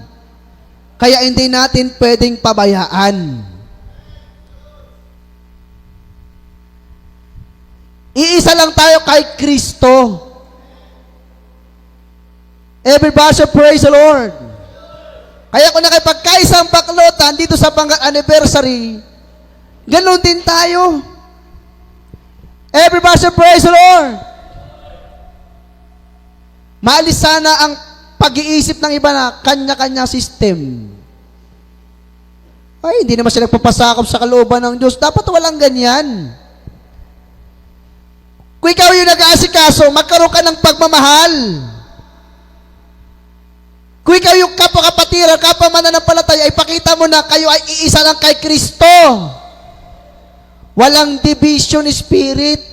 Kaya hindi natin pwedeng pabayaan. Iisa lang tayo kay Kristo. Everybody say, praise the Lord. Kaya kung nakipagkaisang Baknotan dito sa Banggar anniversary, ganun din tayo. Everybody say, praise the Lord. Maalis sana ang pag-iisip ng iba na kanya-kanya system. Ay, hindi naman sila nagpapasakop sa kalooban ng Diyos. Dapat walang ganyan. Kung ikaw yung nag-aasikaso, magkaroon ka ng pagmamahal. Kung ikaw yung kapwa-kapatiran, kapwa-mananampalataya, ipakita mo na kayo ay iisa lang kay Kristo. Walang division spirit.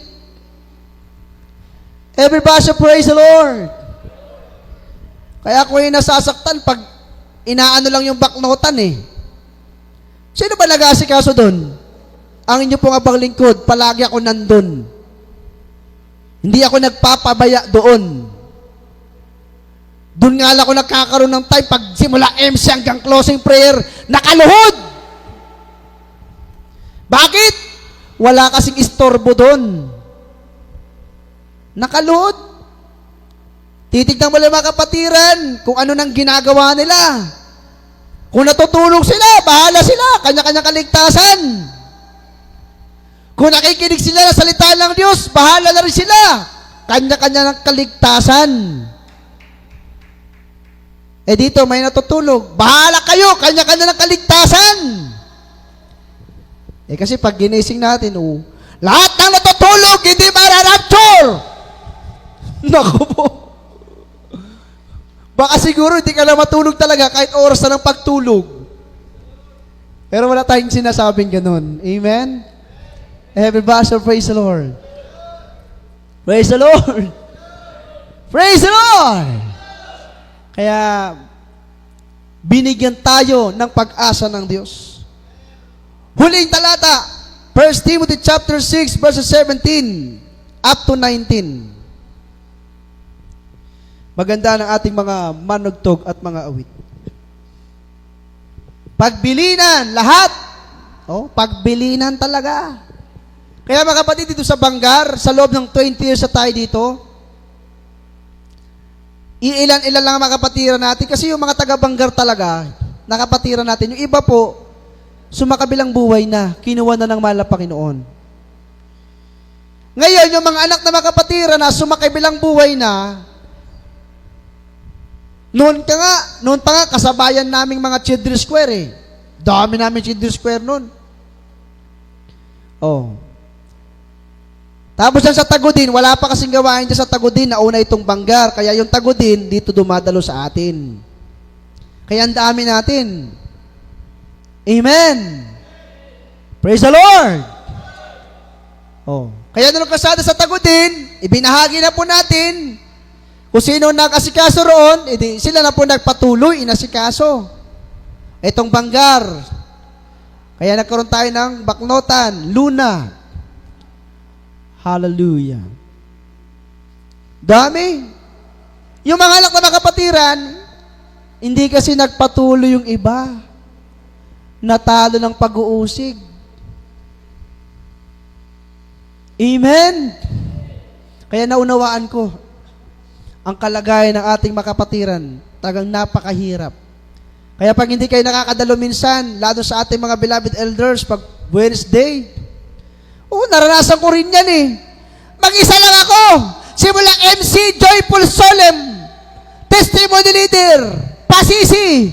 Everybody say, praise the Lord. Kaya ako yung nasasaktan pag inaano lang yung Baknotan eh. Sino ba nag-aasikaso doon? Ang inyo pong abang lingkod, palagi ako nandun. Hindi ako nagpapabaya doon. Doon nga lang ako nagkakaroon ng time pag simula MC hanggang closing prayer, nakaluhod. Bakit? Wala kasing istorbo doon. Nakaluhod. Titignan mo lang mga kapatiran kung ano nang ginagawa nila. Kung natutulog sila, bahala sila, kanya-kanyang kaligtasan. Kung nakikinig sila sa salita ng Diyos, bahala na rin sila, kanya-kanya ng kaligtasan. Dito may natutulog, bahala kayo, kanya-kanya ng kaligtasan. Kasi pag ginising natin, lahat ng natutulog, hindi mararapture. Naku po. Baka siguro hindi ka na matulog talaga kahit oras na ng pagtulog. Pero wala tayong sinasabing ganun. Amen? Everybody say, praise the Lord. Praise the Lord. Praise the Lord. Kaya, binigyan tayo ng pag-asa ng Diyos. Huling talata, 1 Timothy chapter 6, verses 17 up to 19. Maganda ng ating mga manugtog at mga awit. Pagbilinan, lahat. Pagbilinan talaga. Kaya mga kapatid, dito sa Banggar, sa loob ng 20 years na tayo dito, ilan-ilan lang ang mga kapatiran natin kasi yung mga taga-Banggar talaga, nakapatiran natin. Yung iba po, sumakabilang buhay na, kinuha na ng mahal na Panginoon. Ngayon, yung mga anak na mga kapatiran na sumakabilang buhay na, noon pa nga, kasabayan naming mga Children's Square eh. Dami namin Children's Square noon. Tapos dyan sa Tagudin, wala pa kasing gawain dyan sa Tagudin, nauna itong Banggar. Kaya yung Tagudin, dito dumadalo sa atin. Kaya ang dami natin. Amen. Praise the Lord. Kaya nung kasada sa Tagudin, ibinahagi na po natin. Kung sino nag-asikaso roon, sila na po nagpatuloy, inasikaso. Itong Banggar. Kaya nagkaroon tayo ng Baknotan, Luna. Hallelujah. Dami. Yung mga anak na nakapatiran, hindi kasi nagpatuloy yung iba. Natalo ng pag-uusig. Amen? Kaya naunawaan ko, ang kalagayan ng ating makapatiran, talagang napakahirap. Kaya pag hindi kayo nakakadalo minsan, lalo sa ating mga beloved elders, pag Wednesday, naranasan ko rin yan eh. Mag-isa lang ako. Simula MC, Joyful Solemn, Testimony Leader, Pasisi,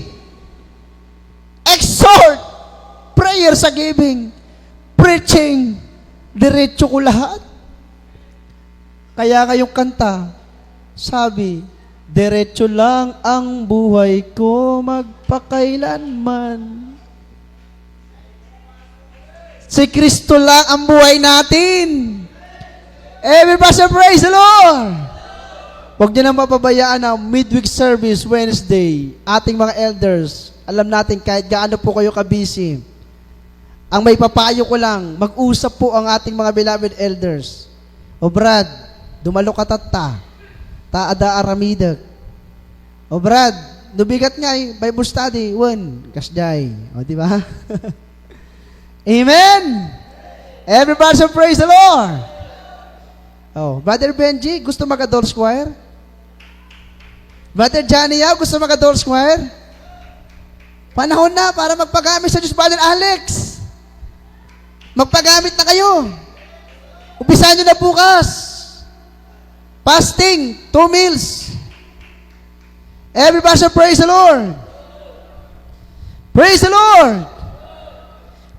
Exhort, Prayer sa Giving, Preaching, diretso ko lahat. Kaya ngayong kanta, Sabi, diretso lang ang buhay ko magpakailanman. Si Kristo lang ang buhay natin. Everybody say, praise the Lord! Huwag niyo na mapabayaan ang midweek service Wednesday. Ating mga elders, alam natin kahit gaano po kayo kabisi, ang may papayo ko lang, mag-usap po ang ating mga beloved elders. O Brad, dumalo ka tata, taada aramidag. O Brad, dubigat nga Bible study, kasday. O di ba? Amen! Everybody say, praise the Lord! Oh, Brother Benji, gusto mag-adult choir? Brother Johnny Yao, gusto mag-adult choir? Panahon na para magpagamit sa Diyos. Brother Alex, magpagamit na kayo. Umpisahan nyo na bukas. Fasting, 2 meals. Everybody say, praise the Lord. Praise the Lord.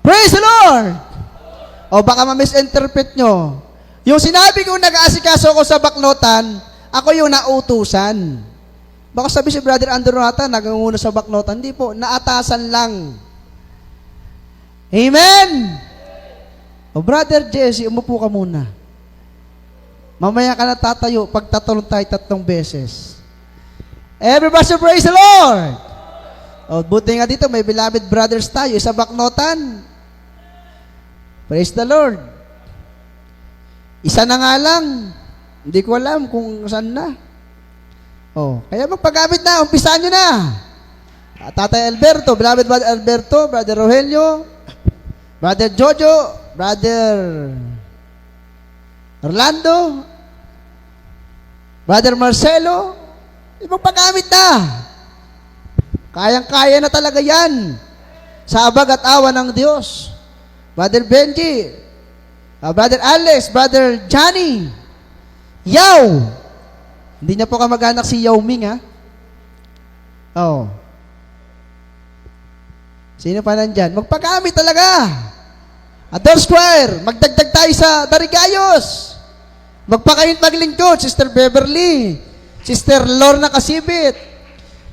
Praise the Lord. O baka ma-misinterpret nyo. Yung sinabi ko nag-aasikaso ako sa baknotan, ako yung nautusan. Baka sabi si Brother Andrew Rata, naganguna sa baknotan. Hindi po, naatasan lang. Amen! O Brother Jesse, umupo ka muna. Mamaya ka na tatayo, pagtatalon tayo 3 beses. Everybody say, praise the Lord! O buti nga dito, may beloved brothers tayo, sa baknotan. Praise the Lord! Isa na nga lang. Hindi ko alam kung saan na. Oh, kaya magpagamit na, umpisahan nyo na. Tatay Alberto, beloved Brother Alberto, Brother Rogelio, Brother Jojo, Brother Orlando, Brother Marcelo, magpagamit na. Kayang-kaya na talaga yan. Sa abag at awa ng Diyos. Brother Benji, Brother Alex, Brother Johnny, Yao. Hindi niya po kamag-anak si Yao Ming, ha? Oh. Sino pa nandyan? Magpagamit talaga. Adult Square, magdagdag tayo sa Darigayos. Magpakayot maglingkod, Sister Beverly, Sister Lorna Kasibit,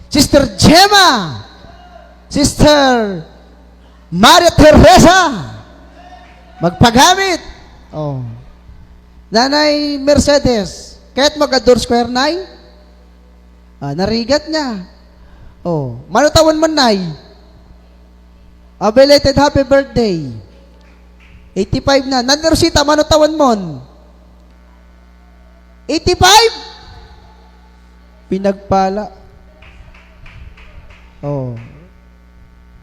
Sister Gemma, Sister Maria Teresa. Magpagamit. Oh. Nanay Mercedes, kahit mag-adore square 9, narigat niya. Oh, manutawan man nay. A belated happy birthday. 85 na. Nandarosita, manutawan mon. 85? Pinagpala. Oh.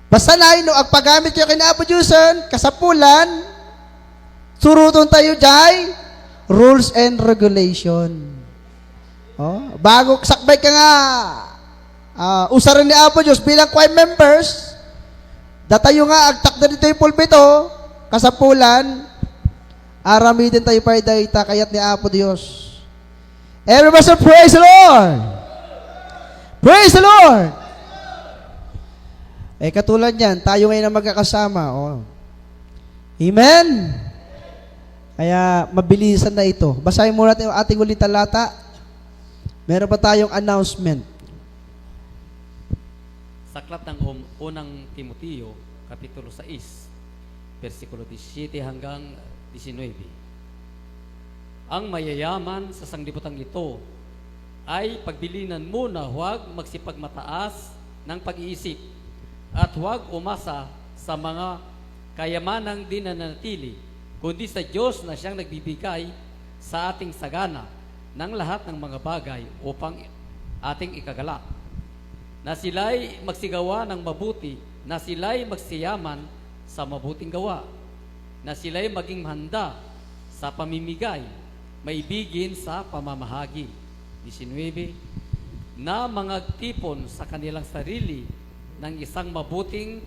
Basta na no, ang paggamit kayo kinapudyusan, kasapulan, suruton tayo jay, rules and regulation. Oh, bago sakbay ka nga, usaran ni Apo Diyos bilang choir members, datayo nga, agtak na dito yung pulpito, kasapulan, arami din tayo pa dayta kayat ni Apo Diyos. Everybody say, praise the Lord! Praise the Lord! Katulad yan, tayo ngayon na magkakasama. Oh. Amen? Kaya, mabilisan na ito. Basahin muna natin yung ating ulit talata. Meron pa tayong announcement. Sa aklat ng unang Timoteo, Kapitulo 6, versikulo 17 hanggang 19. Ang mayayaman sa sanglibutang ito ay pagbilinan mo na huwag magsipagmataas ng pag-iisip at huwag umasa sa mga kayamanang di nananatili, kundi sa Diyos na siyang nagbibigay sa ating sagana ng lahat ng mga bagay upang ating ikagalak. Na sila'y magsigawa ng mabuti, na sila'y magsiyaman sa mabuting gawa, na sila'y maging handa sa pamimigay, maibigin sa pamamahagi. 19. Na mangagtipon sa kanilang sarili ng isang mabuting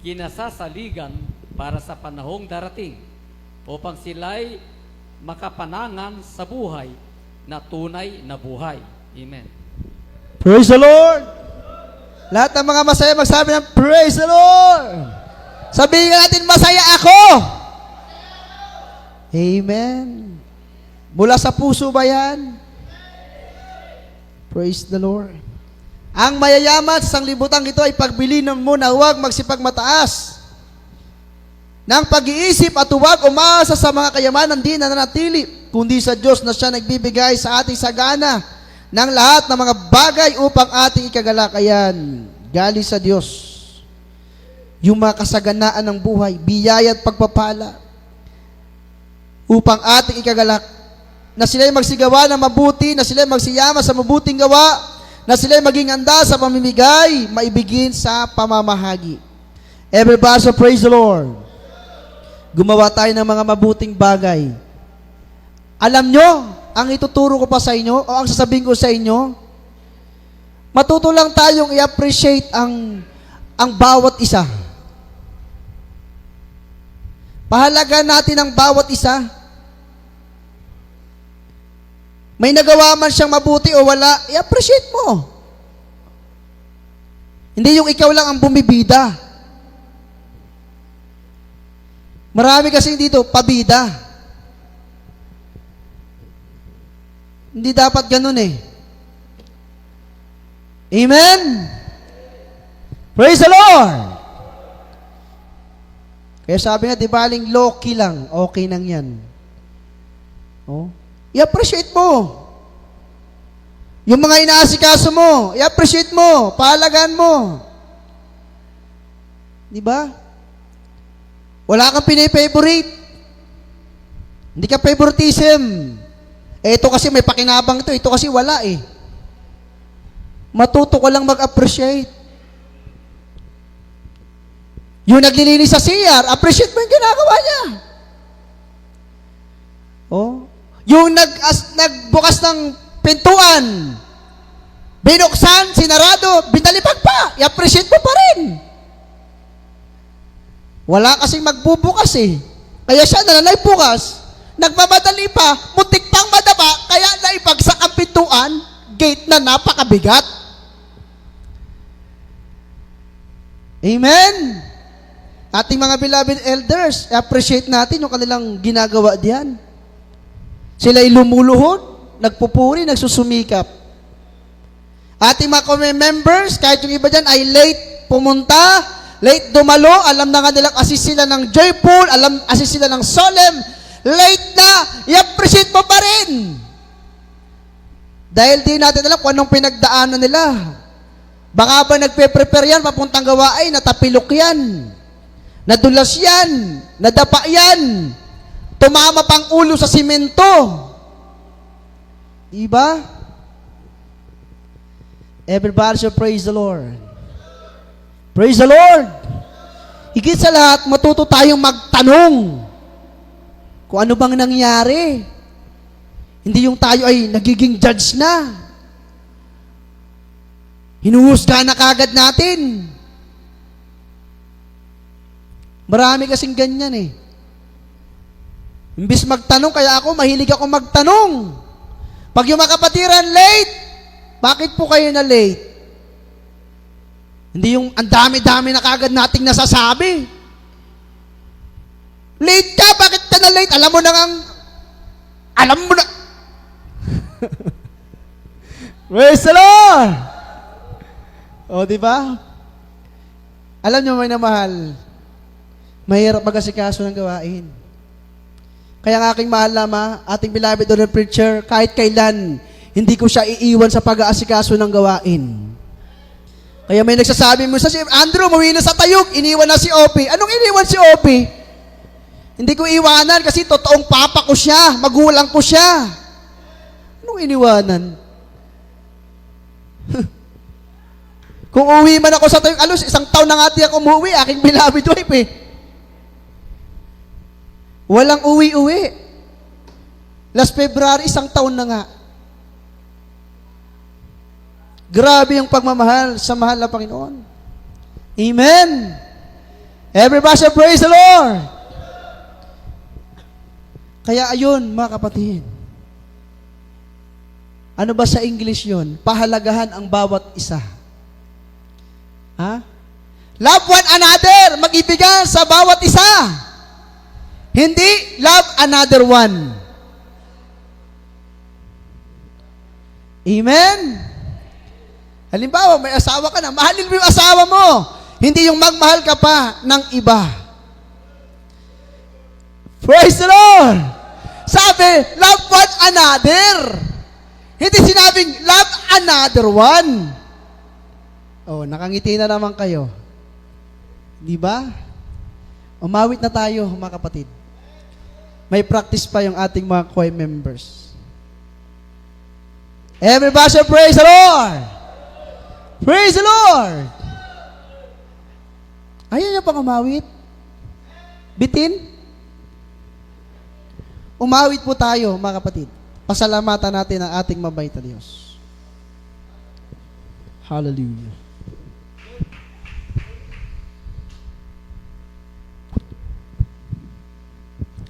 kinasasaligan para sa panahong darating, upang sila'y makapanangan sa buhay na tunay na buhay. Amen. Praise the Lord! Lahat ng mga masaya magsabi ng praise the Lord! Sabihin natin, masaya ako! Amen. Mula sa puso ba yan? Praise the Lord. Ang mayayaman sa sanglibutan ito ay pagbilinan mo na huwag magsipagmataas ng pag-iisip at huwag umasa sa mga kayamanan di na nanatili, kundi sa Diyos na siya nagbibigay sa ating sagana ng lahat ng mga bagay upang ating ikagalakayan. Galing sa Diyos yung mga kasaganaan ng buhay, biyaya at pagpapala upang ating ikagalak, na sila'y magsigawa ng mabuti, na sila'y magsiyama sa mabuting gawa, na sila'y maging handa sa pamimigay, maibigin sa pamamahagi. Everybody, so praise the Lord. Gumawa tayo ng mga mabuting bagay. Alam nyo, ang ituturo ko pa sa inyo, o ang sasabihin ko sa inyo, matuto lang tayong i-appreciate ang bawat isa. Pahalaga natin ang bawat isa. May nagawa man siyang mabuti o wala, i-appreciate mo. Hindi yung ikaw lang ang bumibida. Marami kasing dito, pabida. Hindi dapat ganun eh. Amen? Praise the Lord! Kaya sabi nga, di baling low-key lang, okay nang yan. Oh? I-appreciate mo. Yung mga inaasikaso mo, i-appreciate mo, pahalagaan mo. Di ba? Wala kang pinifavorite. Hindi ka favoritism. Ito kasi may pakinabang ito kasi wala eh. Matuto ka lang mag-appreciate. Yung naglilinis sa CR, appreciate mo yung ginagawa niya. Oh? Yung nagbukas ng pintuan, binuksan, sinarado, binalipag pa, i-appreciate mo pa rin. Wala kasing magbubukas eh. Kaya siya na bukas, nagmamadali pa, muntik pang madaba, kaya naipagsak ang pintuan, gate na napakabigat. Amen? Ating mga beloved elders, appreciate natin yung kanilang ginagawa diyan. Sila'y lumuluhod, nagpupuri, nagsusumikap. Ating mga members, kahit yung iba dyan ay late pumunta, late dumalo, alam na nga nilang assist sila ng joyful, assist sila ng solemn, late na, i-appreciate mo pa rin. Dahil di natin alam kung anong pinagdaanan nila. Baka ba nagpe-prepare yan, papuntang gawain, natapilok yan, nadulas yan, nadapa yan, tumama pang ulo sa simento. Diba? Everybody should praise the Lord. Praise the Lord. Higit sa lahat, matuto tayong magtanong kung ano bang nangyari. Hindi yung tayo ay nagiging judge na. Hinuhusga na kagad natin. Marami kasing ganyan eh. Imbis magtanong, kaya ako, mahilig ako magtanong. Pag yung mga kapatiran late, bakit po kayo na late? Hindi yung ang dami-dami na kagad nating nasasabi. Late ka, bakit ka na late? Alam mo na. Praise the Lord! O, di ba? Alam nyo, may namahal, mahirap mag-asikaso ng gawain. Kaya ang aking mahal na ating beloved Donald Preacher, kahit kailan, hindi ko siya iiwan sa pag-aasikaso ng gawain. Kaya may nagsasabi mo sa si Andrew, mawin na sa tayog, iniwan na si Opie. Anong iniwan si Opie? Hindi ko iwanan kasi totoong papa ko siya, magulang ko siya. Anong iniwanan? Kung uwi man ako sa tayog, isang taon na nga ako umuwi, aking beloved wife eh. Walang uwi-uwi. Last February, isang taon na nga. Grabe yung pagmamahal sa mahal na Panginoon. Amen. Everybody say, praise the Lord. Kaya ayun, mga kapatid. Ano ba sa English yun? Pahalagahan ang bawat isa. Ha? Love one another. Mag-ibigan sa bawat isa. Hindi love another one. Amen? Halimbawa, may asawa ka na, mahalin mo yung asawa mo. Hindi yung magmahal ka pa ng iba. Praise the Lord! Sabi, love one another. Hindi sinabing, love another one. Oh, nakangiti na naman kayo. Di ba? Umawit na tayo, mga kapatid. May practice pa yung ating mga choir members. Everybody say, praise the Lord! Praise the Lord! Ayaw niyo pang umawit? Bitin? Umawit po tayo, mga kapatid. Pasalamatan natin ang ating mabait na Diyos. Hallelujah.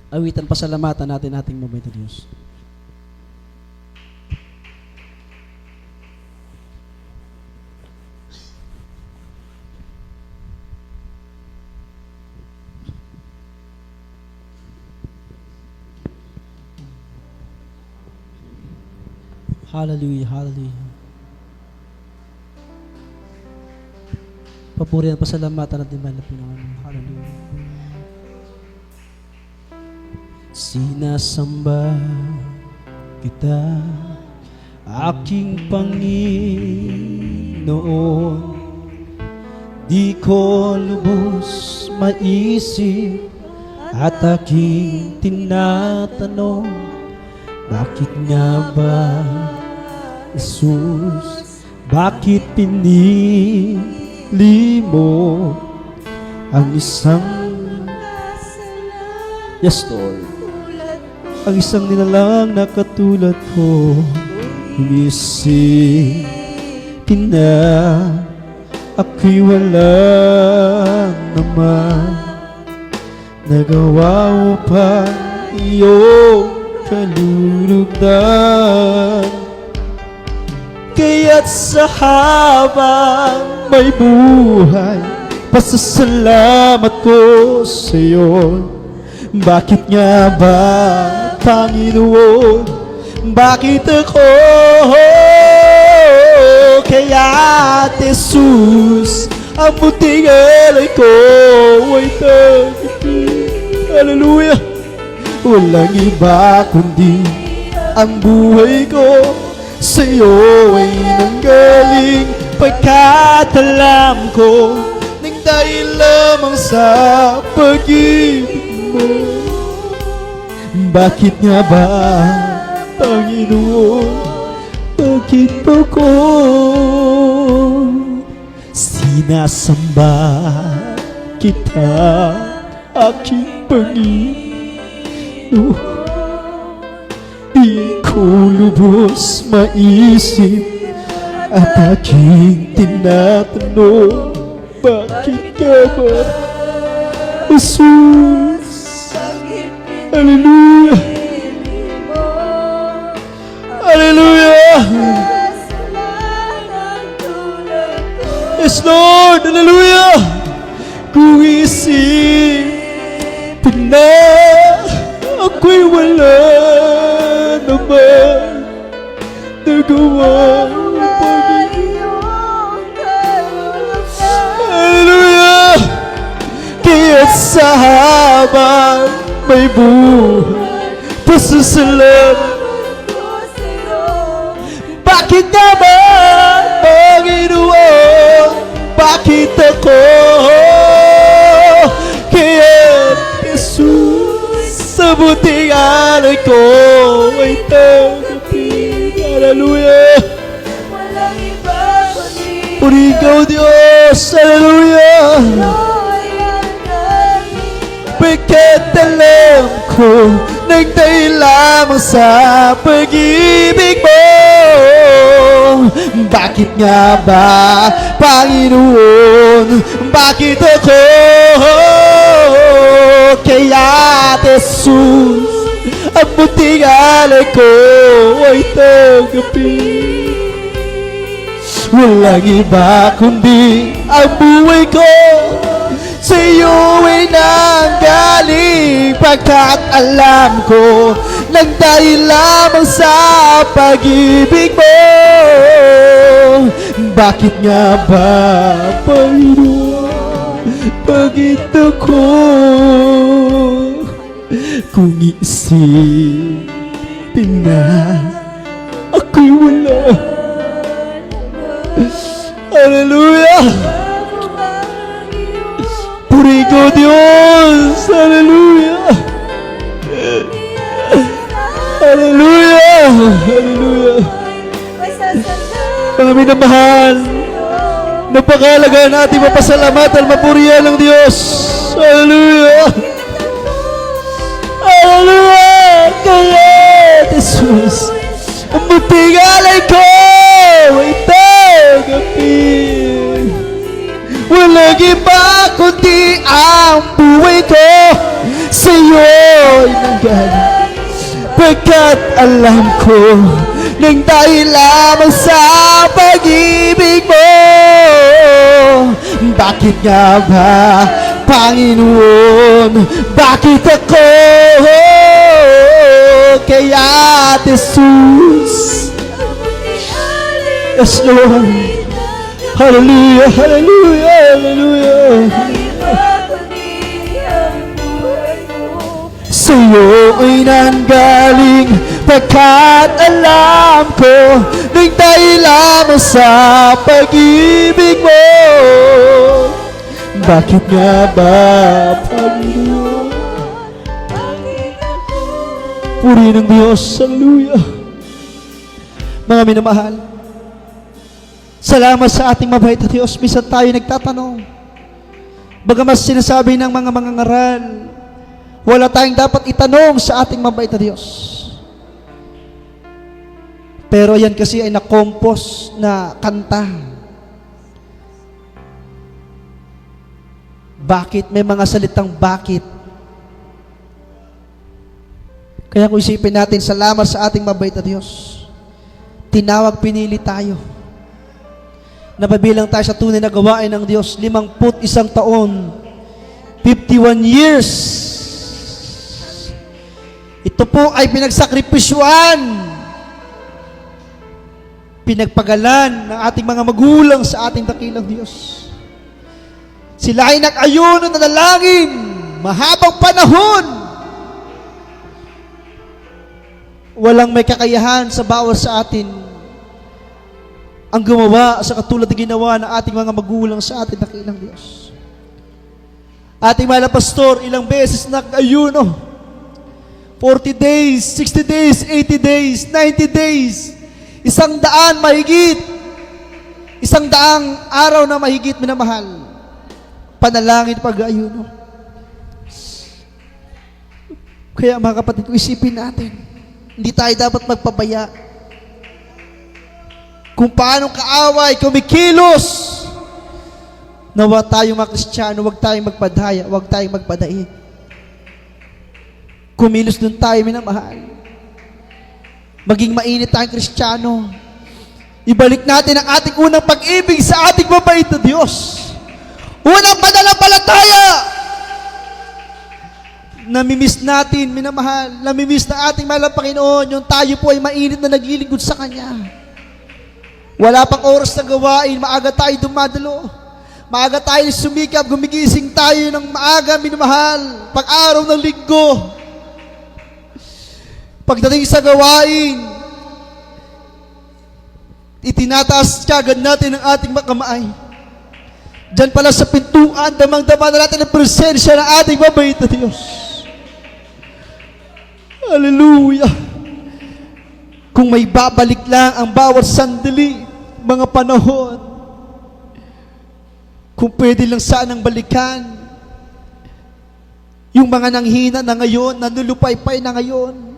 Awitan, pasalamatan natin ating mabait na Diyos. Hallelujah, hallelujah. Papuri at pasalamatan natin ba na Panginoon. Hallelujah. Sinasamba kita, aking Panginoon. Di ko lubos maisip at aking tinatanong, bakit nga ba, Jesus, bakit pinili mo ang isang, yes Lord, ang isang nilalang na katulad ko? Isipin na ako'y wala naman nagawa upang iyong kalulugdan. Kaya't sa habang may buhay, pasasalamat ko sa iyo. Bakit nga ba, Panginoon, bakit ako? Kaya't Jesus, ang puting alay ko ay tagapin. Hallelujah! Walang iba kundi ang buhay ko sa iyo ay nanggaling, pagkat alam ko nang dahil lamang sa pag-ibig mo. Bakit nga ba, Panginoon, bakit mo ko sinasamba kita, aking Panginoon? Di ko lubos maisip at aking tinatanong, bakit ka ba, Jesus? Hallelujah! Hallelujah! Yes, Lord! Hallelujah! Kung isipin na ako'y wala naman nagawa upang iyong kalulugan. Hallelujah! Kaya't sa habang may buhay, pasasalamat ko sa iyo. Bakit nga ba, Panginoon, bakit ako? Kaya't Jesus, sa buting alay ko ay tagapin. Hallelujah! Walang iba kundi ikaw, Diyos. Hallelujah! Pagkat alam ko nang dahil lamang sa pag-ibig mo. Bakit nga ba, Panginoon, bakit ako? Kaya Jesus, ang buting alay ko ay tagapin. Walang iba kundi ang buhay ko sa iyo ay nanggaling, pagkat alam ko nang dahil lamang sa pag-ibig mo. Bakit nga ba, Panginoon? Bakit ako? Kung iisipin na ako'y wala. Hallelujah! Puri ko, Diyos! Hallelujah! Hallelujah! Hallelujah! Mga minamahal, napakalaga natin mapasalamatan, mapurihan ng Diyos. Hallelujah! Hallelujah! Kaya, Jesus, ang buting alay ko, ito, gabi. Walang iba kundi ang buhay ko sa'yo'y nanggaling. Pagkat alam ko nang dahil lamang sa pag-ibig mo. Bakit nga ba, Panginoon? Bakit ako? Kaya, Jesus. Yes, Lord. Hallelujah, hallelujah, hallelujah. Sa'yo ay nanggaling, pagkat alam ko nang dahil lamang sa pag-ibig mo. Bakit nga ba, Panginoon? Puri ng Diyos, hallelujah. Mga minamahal, salamat sa ating mabait na Diyos. Minsan tayo nagtatanong, bagamat sinasabi ng mga mangangaral, wala tayong dapat itanong sa ating mabait na Diyos. Pero yan kasi ay nakompos na kanta. Bakit? May mga salitang bakit. Kaya kung isipin natin, salamat sa ating mabait na Diyos. Tinawag, pinili tayo. Napabilang tayo sa tunay na gawain ng Diyos, 51 taon, 51 years. Ito po ay pinagsakripisyuan, pinagpagalan ng ating mga magulang sa ating dakilang Diyos. Sila ay nag-ayuno na dalangin, mahabang panahon. Walang may kakayahan sa bawat sa atin ang gumawa sa katulad na ginawa ng ating mga magulang sa ating dakilang Diyos. Ating mahal na pastor, ilang beses nag-ayuno. 40 days, 60 days, 80 days, 90 days. 100 mahigit. 100 araw na mahigit, minamahal. Panalangin, pag-ayuno. Kaya mga kapatid ko, isipin natin, hindi tayo dapat magpabaya. Kung paano kaaway, kumikilos. Nawa tayong mga Kristiyano, huwag tayong magpadaya, huwag tayong magpadaig. Kumilos dun tayo, minamahal. Maging mainit tayong Kristiyano. Ibalik natin ang ating unang pag-ibig sa ating mabait na Diyos. Unang pananampalataya. Namimiss natin, minamahal. Namimiss na ating mahal na Panginoon, yung tayo po ay mainit na naglilingkod sa Kanya. Wala pang oras na gawain, maaga tayo dumadalo. Maaga tayo sumikap, gumigising tayo ng maaga, minamahal. Pag-araw ng linggo. Pagdating sa gawain, itinataas kagad natin ang ating makamay. Diyan pala sa pintuan, damang-dama na natin ang presensya ng ating mabait na Diyos. Hallelujah! Kung may babalik lang ang bawat sandali, mga panahon, kung pwede lang sanang balikan, yung mga nanghina na ngayon, nanulupaypay na ngayon,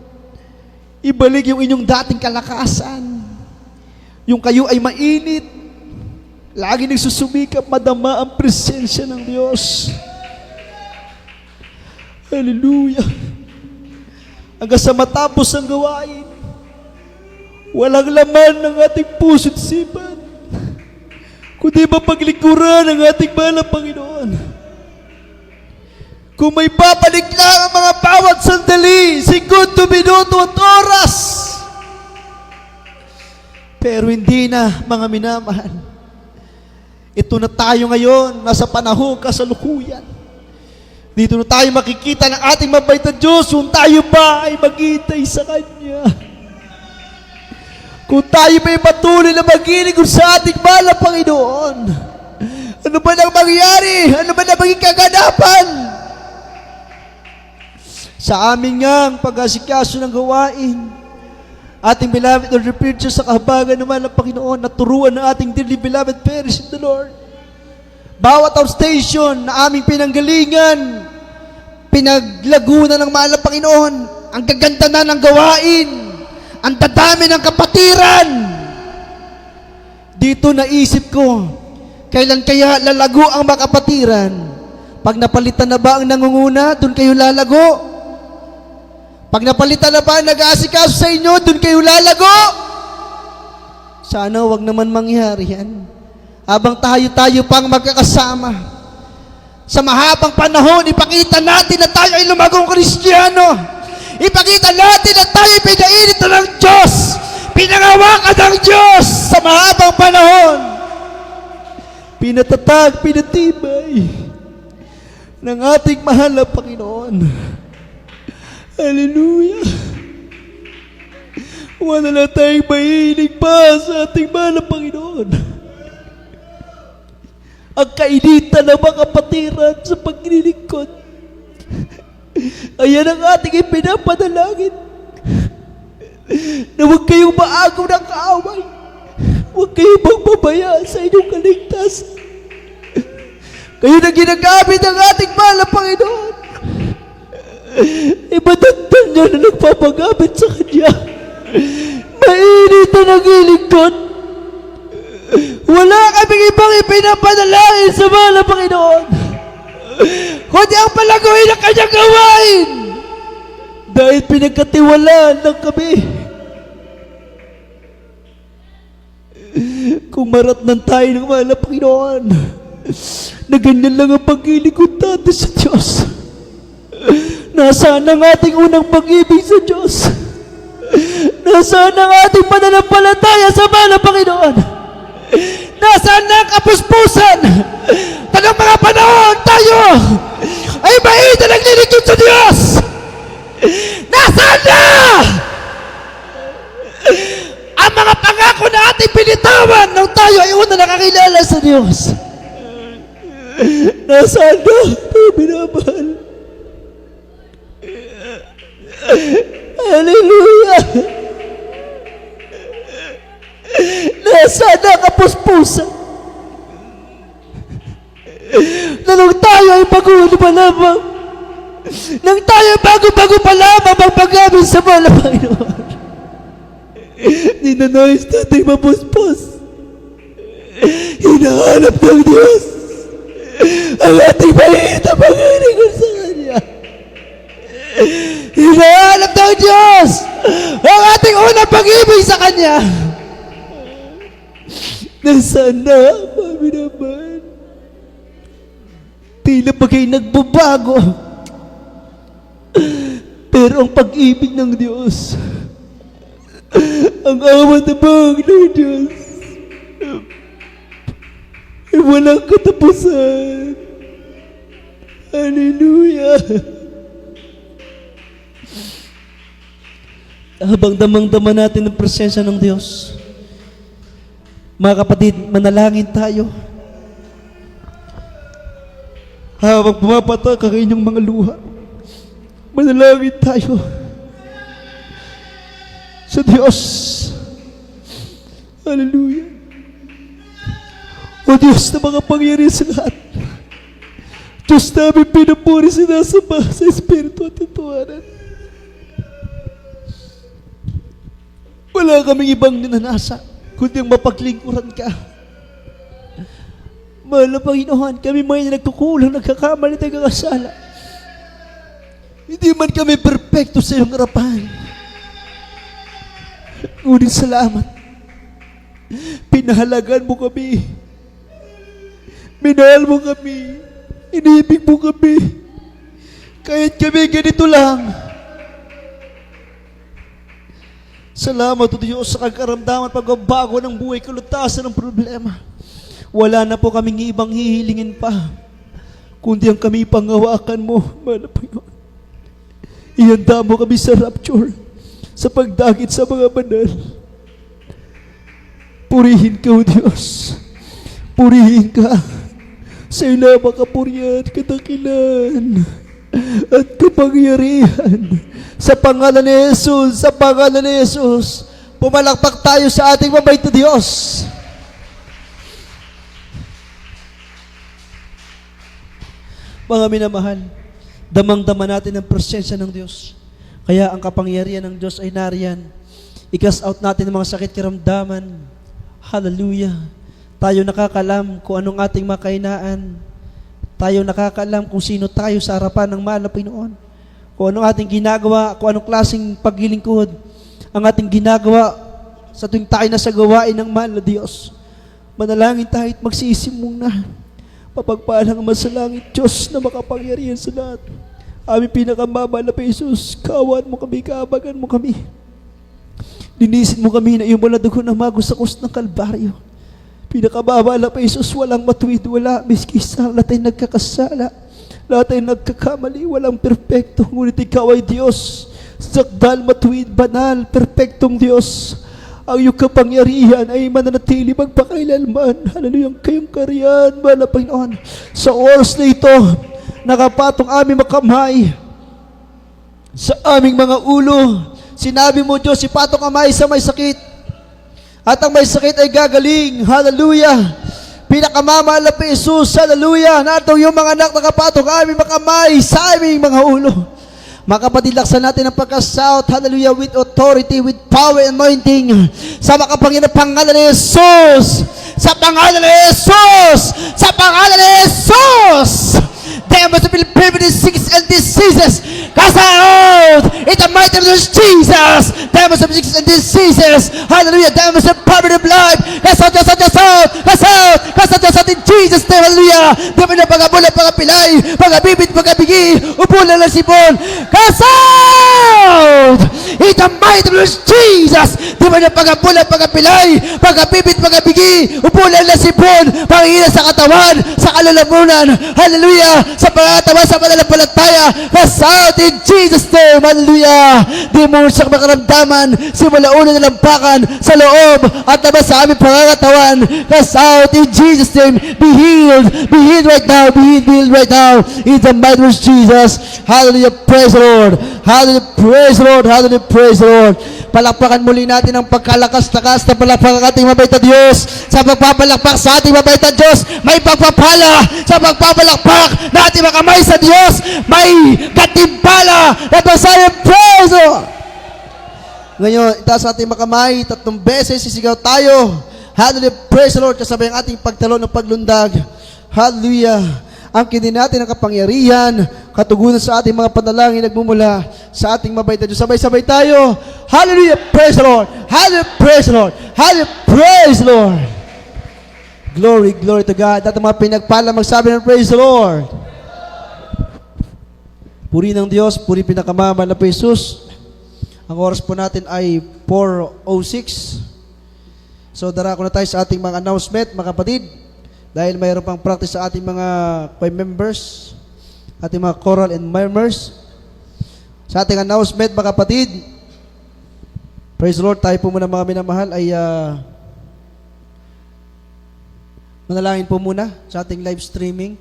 ibalik yung inyong dating kalakasan. Yung kayo ay mainit, lagi nagsusumikap, madama ang presensya ng Diyos. Hallelujah! Hanggang sa matapos ang gawain, walang laman ng ating puso't sipan, kundi mapaglikuran ng ating mahal na Panginoon. Kung may babalik lang ang mga bawat sandali, segundo, minuto at oras, pero hindi na, mga minamahal. Ito na tayo ngayon, nasa panahon kasalukuyan. Dito na tayo makikita ng ating mabait na Diyos kung tayo ba ay maghihintay sa Kanya. Kung tayo ba ay patuloy na maglilingkod sa ating mahal na Panginoon. Ano ba nang mangyayari? Ano ba na maging kaganapan? Sa amin ngang pag-asikaso ng gawain, ating beloved Lord Repeater sa kahabagan naman ng Panginoon, naturuan ng ating dearly beloved parents in the Lord. Bawat outstation na aming pinanggalingan, pinaglagunan ng mahal na Panginoon, ang gaganda na ng gawain, ang dadami ng kapatiran. Dito naisip ko, kailan kaya lalago ang makapatiran? Pag napalitan na ba ang nangunguna, doon kayo lalago? Pag napalitan na ba ang nag-aasikaso sa inyo, doon kayo lalago? Sana wag naman mangyari yan. Habang tayo pang magkakasama, sa mahabang panahon, ipakita natin na tayo ay lumagong Kristiyano. Ipakita natin na tayo ay pinainit na ng Diyos. Pinangawakan ng Diyos sa mahabang panahon. Pinatatag, pinatibay ng ating mahal na Panginoon. Hallelujah. Wala na tayong mahilig pa sa ating mahal na Panginoon. Ang kainitan ng mga kapatiran sa paglilingkod. Ayan ang ating ipinapanalangin. Na huwag kayong maagaw ng kaaway. Huwag kayong magbabaya sa inyong kaligtasan. Kayo na ginagamit ng ating mahal na Panginoon. Ibadandan niya na nagpapagamit sa Kanya. Mainit na nagilingkod. Wala kaming ibang ipinapanalangin sa mahal na Panginoon, kundi ang palaguin ng Kanyang gawain. Dahil pinagkatiwalaan lang kami. Kung maratnan tayo ng mahal na Panginoon, na ganyan lang ang paglilingkod natin sa Diyos, nasaan ang ating unang pag-ibig sa Diyos? Nasaan ang ating pananampalataya sa mahal na Panginoon? Nasaan na ang kapuspusan? Tagang mga panahon tayo ay mainit na naglilingkod sa Diyos. Nasaan na ang mga pangako na ating pinitawan nung tayo ay una nakakilala sa Diyos? Nasaan na tayo binabahal? Hallelujah! Nasaan na kapuspusan? Na nung tayo ay bago pa lamang, nang tayo ay bago pa lamang magpagamit sa mahal na Panginoon, ninanais natin mapuspos. Hinahanap ng Diyos ang ating maliit na pag-iligod sa Kanya. Hinahanap ng Diyos ang ating unang pag-ibig sa Kanya. Nasaan na, mami naman? Tila ba kayo nagbabago? Pero ang pag-ibig ng Diyos, ang awa tabang ng Diyos, ay walang katapusan. Hallelujah! Habang damang-dama natin ang presensya ng Diyos, mga kapatid, manalangin tayo. Habang pumapatak ang inyong mga luha, manalangin tayo sa Diyos. Hallelujah. O Diyos na mga pangyari sa lahat, Diyos namin pinupuri sinasamba sa Espiritu at Tutuhanan. Wala kaming ibang ninanasa kundi ang mapaglingkuran ka. Mahal na Panginoon, kami mga nagkukulang, nagkakamali, nagkakasala. Hindi man kami perfecto sa iyong harapan. Ngunit salamat. Pinahalagan mo kami. Minahal mo kami. Inibig mo kami. Kahit kami ganito lang. Salamat o Diyos sa kakaramdaman, pagbabago ng buhay, kalutasan ng problema. Wala na po kaming ibang hihilingin pa, kundi ang kami panghawakan mo, mahal na Panginoon. Ihanda mo kami sa rapture, sa pagdakit sa mga banal. Purihin ka, O Diyos. Purihin ka. Sa iyo lamang kapurihan, kadakilan, at kapangyarihan. Sa pangalan ni Jesus, sa pangalan ni Jesus, pumalakpak tayo sa ating mabait na Diyos. Mga minamahal, damang-dama natin ang presensya ng Diyos. Kaya ang kapangyarihan ng Diyos ay nariyan. I-cast out natin ang mga sakit karamdaman. Hallelujah. Tayo nakakalam kung anong ating makainaan. Tayo nakakalam kung sino tayo sa harapan ng mahal na Panginoon. Kung anong ating ginagawa, kung anong klaseng paglilingkod ang ating ginagawa sa tuwing tayo na sa gawain ng mahal na Diyos. Manalangin tayo at magsisimong na. Papagpalang ang masalangit Diyos na makapangyarihan sa lahat. Aming pinakamamahal na Jesus, kawan mo kami, kaabagan mo kami. Linisin mo kami na iyong mula dugo na magos sa krus ng Kalbaryo. Pinakamamahal na Jesus, walang matuwid, wala miski isa. Lahat ay nagkakasala, lahat ay nagkakamali, walang perpekto. Ngunit ikaw ay Diyos, sakdal, matuwid, banal, perpektong Diyos. Ang iyong kapangyarihan ay mananatili magpakailanman. Hallelujah, ang kayong kariyan, mahal na Panginoon. Sa oras na ito, nakapatong aming makamay sa aming mga ulo. Sinabi mo, Diyos, ipatong kamay sa may sakit, at ang may sakit ay gagaling. Hallelujah. Pinakamamahal na Jesus, hallelujah. Nato yung mga anak nakapatong aming makamay sa aming mga ulo. Mga kapatid, laksan natin ang pagkasout, hallelujah, with authority, with power and anointing, sa makapangyarihan ng pangalan ni Jesus, sa pangalan ni Jesus, sa pangalan ni Jesus. There must be primitive sickness and diseases. Cast out in the mighty name of Jesus. There must be sickness and diseases. Hallelujah. There must be poverty of life. Cast out, cast out, cast out, cast out, cast out, cast out in Jesus' name. Hallelujah. Di ba na pagabula, pagapilay, pagabibit, pagabigi, upo na lang sipon. Cast out in the mighty name of Jesus. Di ba na pagabula, pagapilay, pagabibit, pagabigi, upo na lang sipon. Pangihina sa katawan, sa kalalamunan. Hallelujah. Sa pangatawan, sa pananampalataya. Cast out in Jesus' name. Hallelujah. Di mo siya makaramdaman, simula una na lampakan sa loob at labas sa aming pangangatawan. Cast out in Jesus' name. Be healed. Be healed right now. Be healed right now. In the mighty name of Jesus. Hallelujah. Praise the Lord. Hallelujah. Praise the Lord. Hallelujah. Praise the Lord. Palakpakan muli natin ang pagkalakas-lakas na palakpakan ng ating mabait na Diyos. Sa pagpapalakpak sa ating mabait na Diyos, may pagpapala. Sa pagpapalakpak na ating makamay sa Diyos, may katimpala na pasayang praise the Lord. Ngayon, itaas ating makamay, 3 beses, sisigaw tayo. Hallelujah, praise the Lord, kasabay ang ating pagtalon ng paglundag. Hallelujah. Ang kinin natin ang kapangyarihan, katugunan sa ating mga panalangin nagmumula sa ating mabait na Diyos. Sabay-sabay tayo. Hallelujah, praise the Lord. Hallelujah, praise the Lord. Hallelujah, praise the Lord. Glory, glory to God. At ang mga pinagpala magsabi ng praise the Lord. Puri ng Diyos, puri pinakamamahal na Jesus. Ang oras po natin ay 4:06. So darako na tayo sa ating mga announcement, mga kapatid. Dahil mayroon pang practice sa ating mga choir members, ating mga choral and murmurs. Sa ating announcement, mga kapatid, praise the Lord, tayo po muna mga minamahal ay manalangin po muna sa ating live streaming.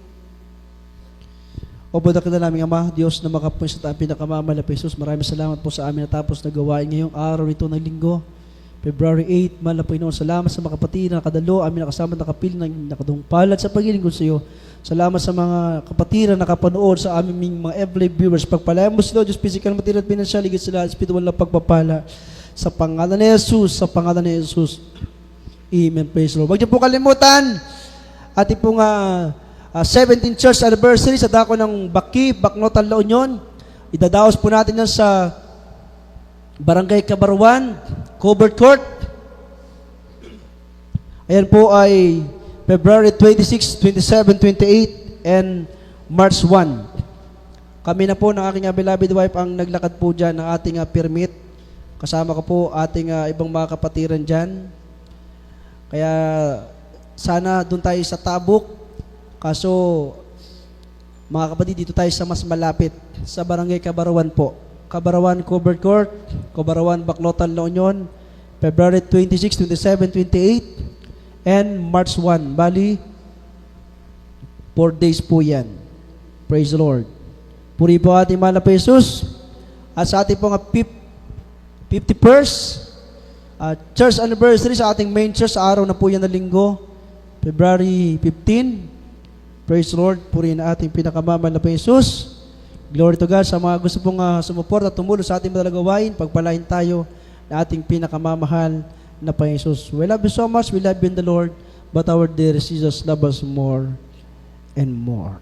O budak na namin Ama, Diyos na makapunsa sa ating pinakamamahal na Jesus, maraming salamat po sa amin natapos na gawain ngayong araw ito ng linggo. February 8, mahal na Panginoon, salamat sa mga kapatid na nakadalo, amin nakasama nakapil na nakadungpalad sa pagilingkod sa iyo. Salamat sa mga kapatid na nakapanood sa aming mga every viewers. Pagpalayan mo sila, Diyos, physical, material, financial, higit sila, spiritual na pagpapala. Sa pangalan ni Jesus, sa pangalan ni Jesus. Amen. Praise the Lord. Huwag niyo po kalimutan, ating pong 17th church anniversary sa dako ng Baki, Baknotan, La Union. Idadaos po natin yan sa Barangay Cabarwan, Covert Court. Ayan po ay February 26, 27, 28, and March 1. Kami na po ng aking beloved wife ang naglakad po dyan ng ating permit. Kasama ko po ating ibang mga kapatiran dyan. Kaya sana doon tayo sa Tabuk. Kaso, mga kapatid, dito tayo sa mas malapit, sa Barangay Kabarawan po. Kabarawan Covered Court, Kabarawan Baclotan, La Union, February 26, 27, 28, and March 1. Bali, 4 days po yan. Praise the Lord. Puri po ating mahal na po Jesus. At sa ating pong 51st church anniversary sa ating main church sa araw na po yan na linggo, February 15. Praise the Lord. Puri na ating pinakamamahal na po Jesus. Glory to God. Sa mga gusto pong sumuport at tumulong sa ating madalagawain, pagpalain tayo na ating pinakamamahal na po Jesus. We love you so much. We love you in the Lord. But our dear Jesus love us more and more.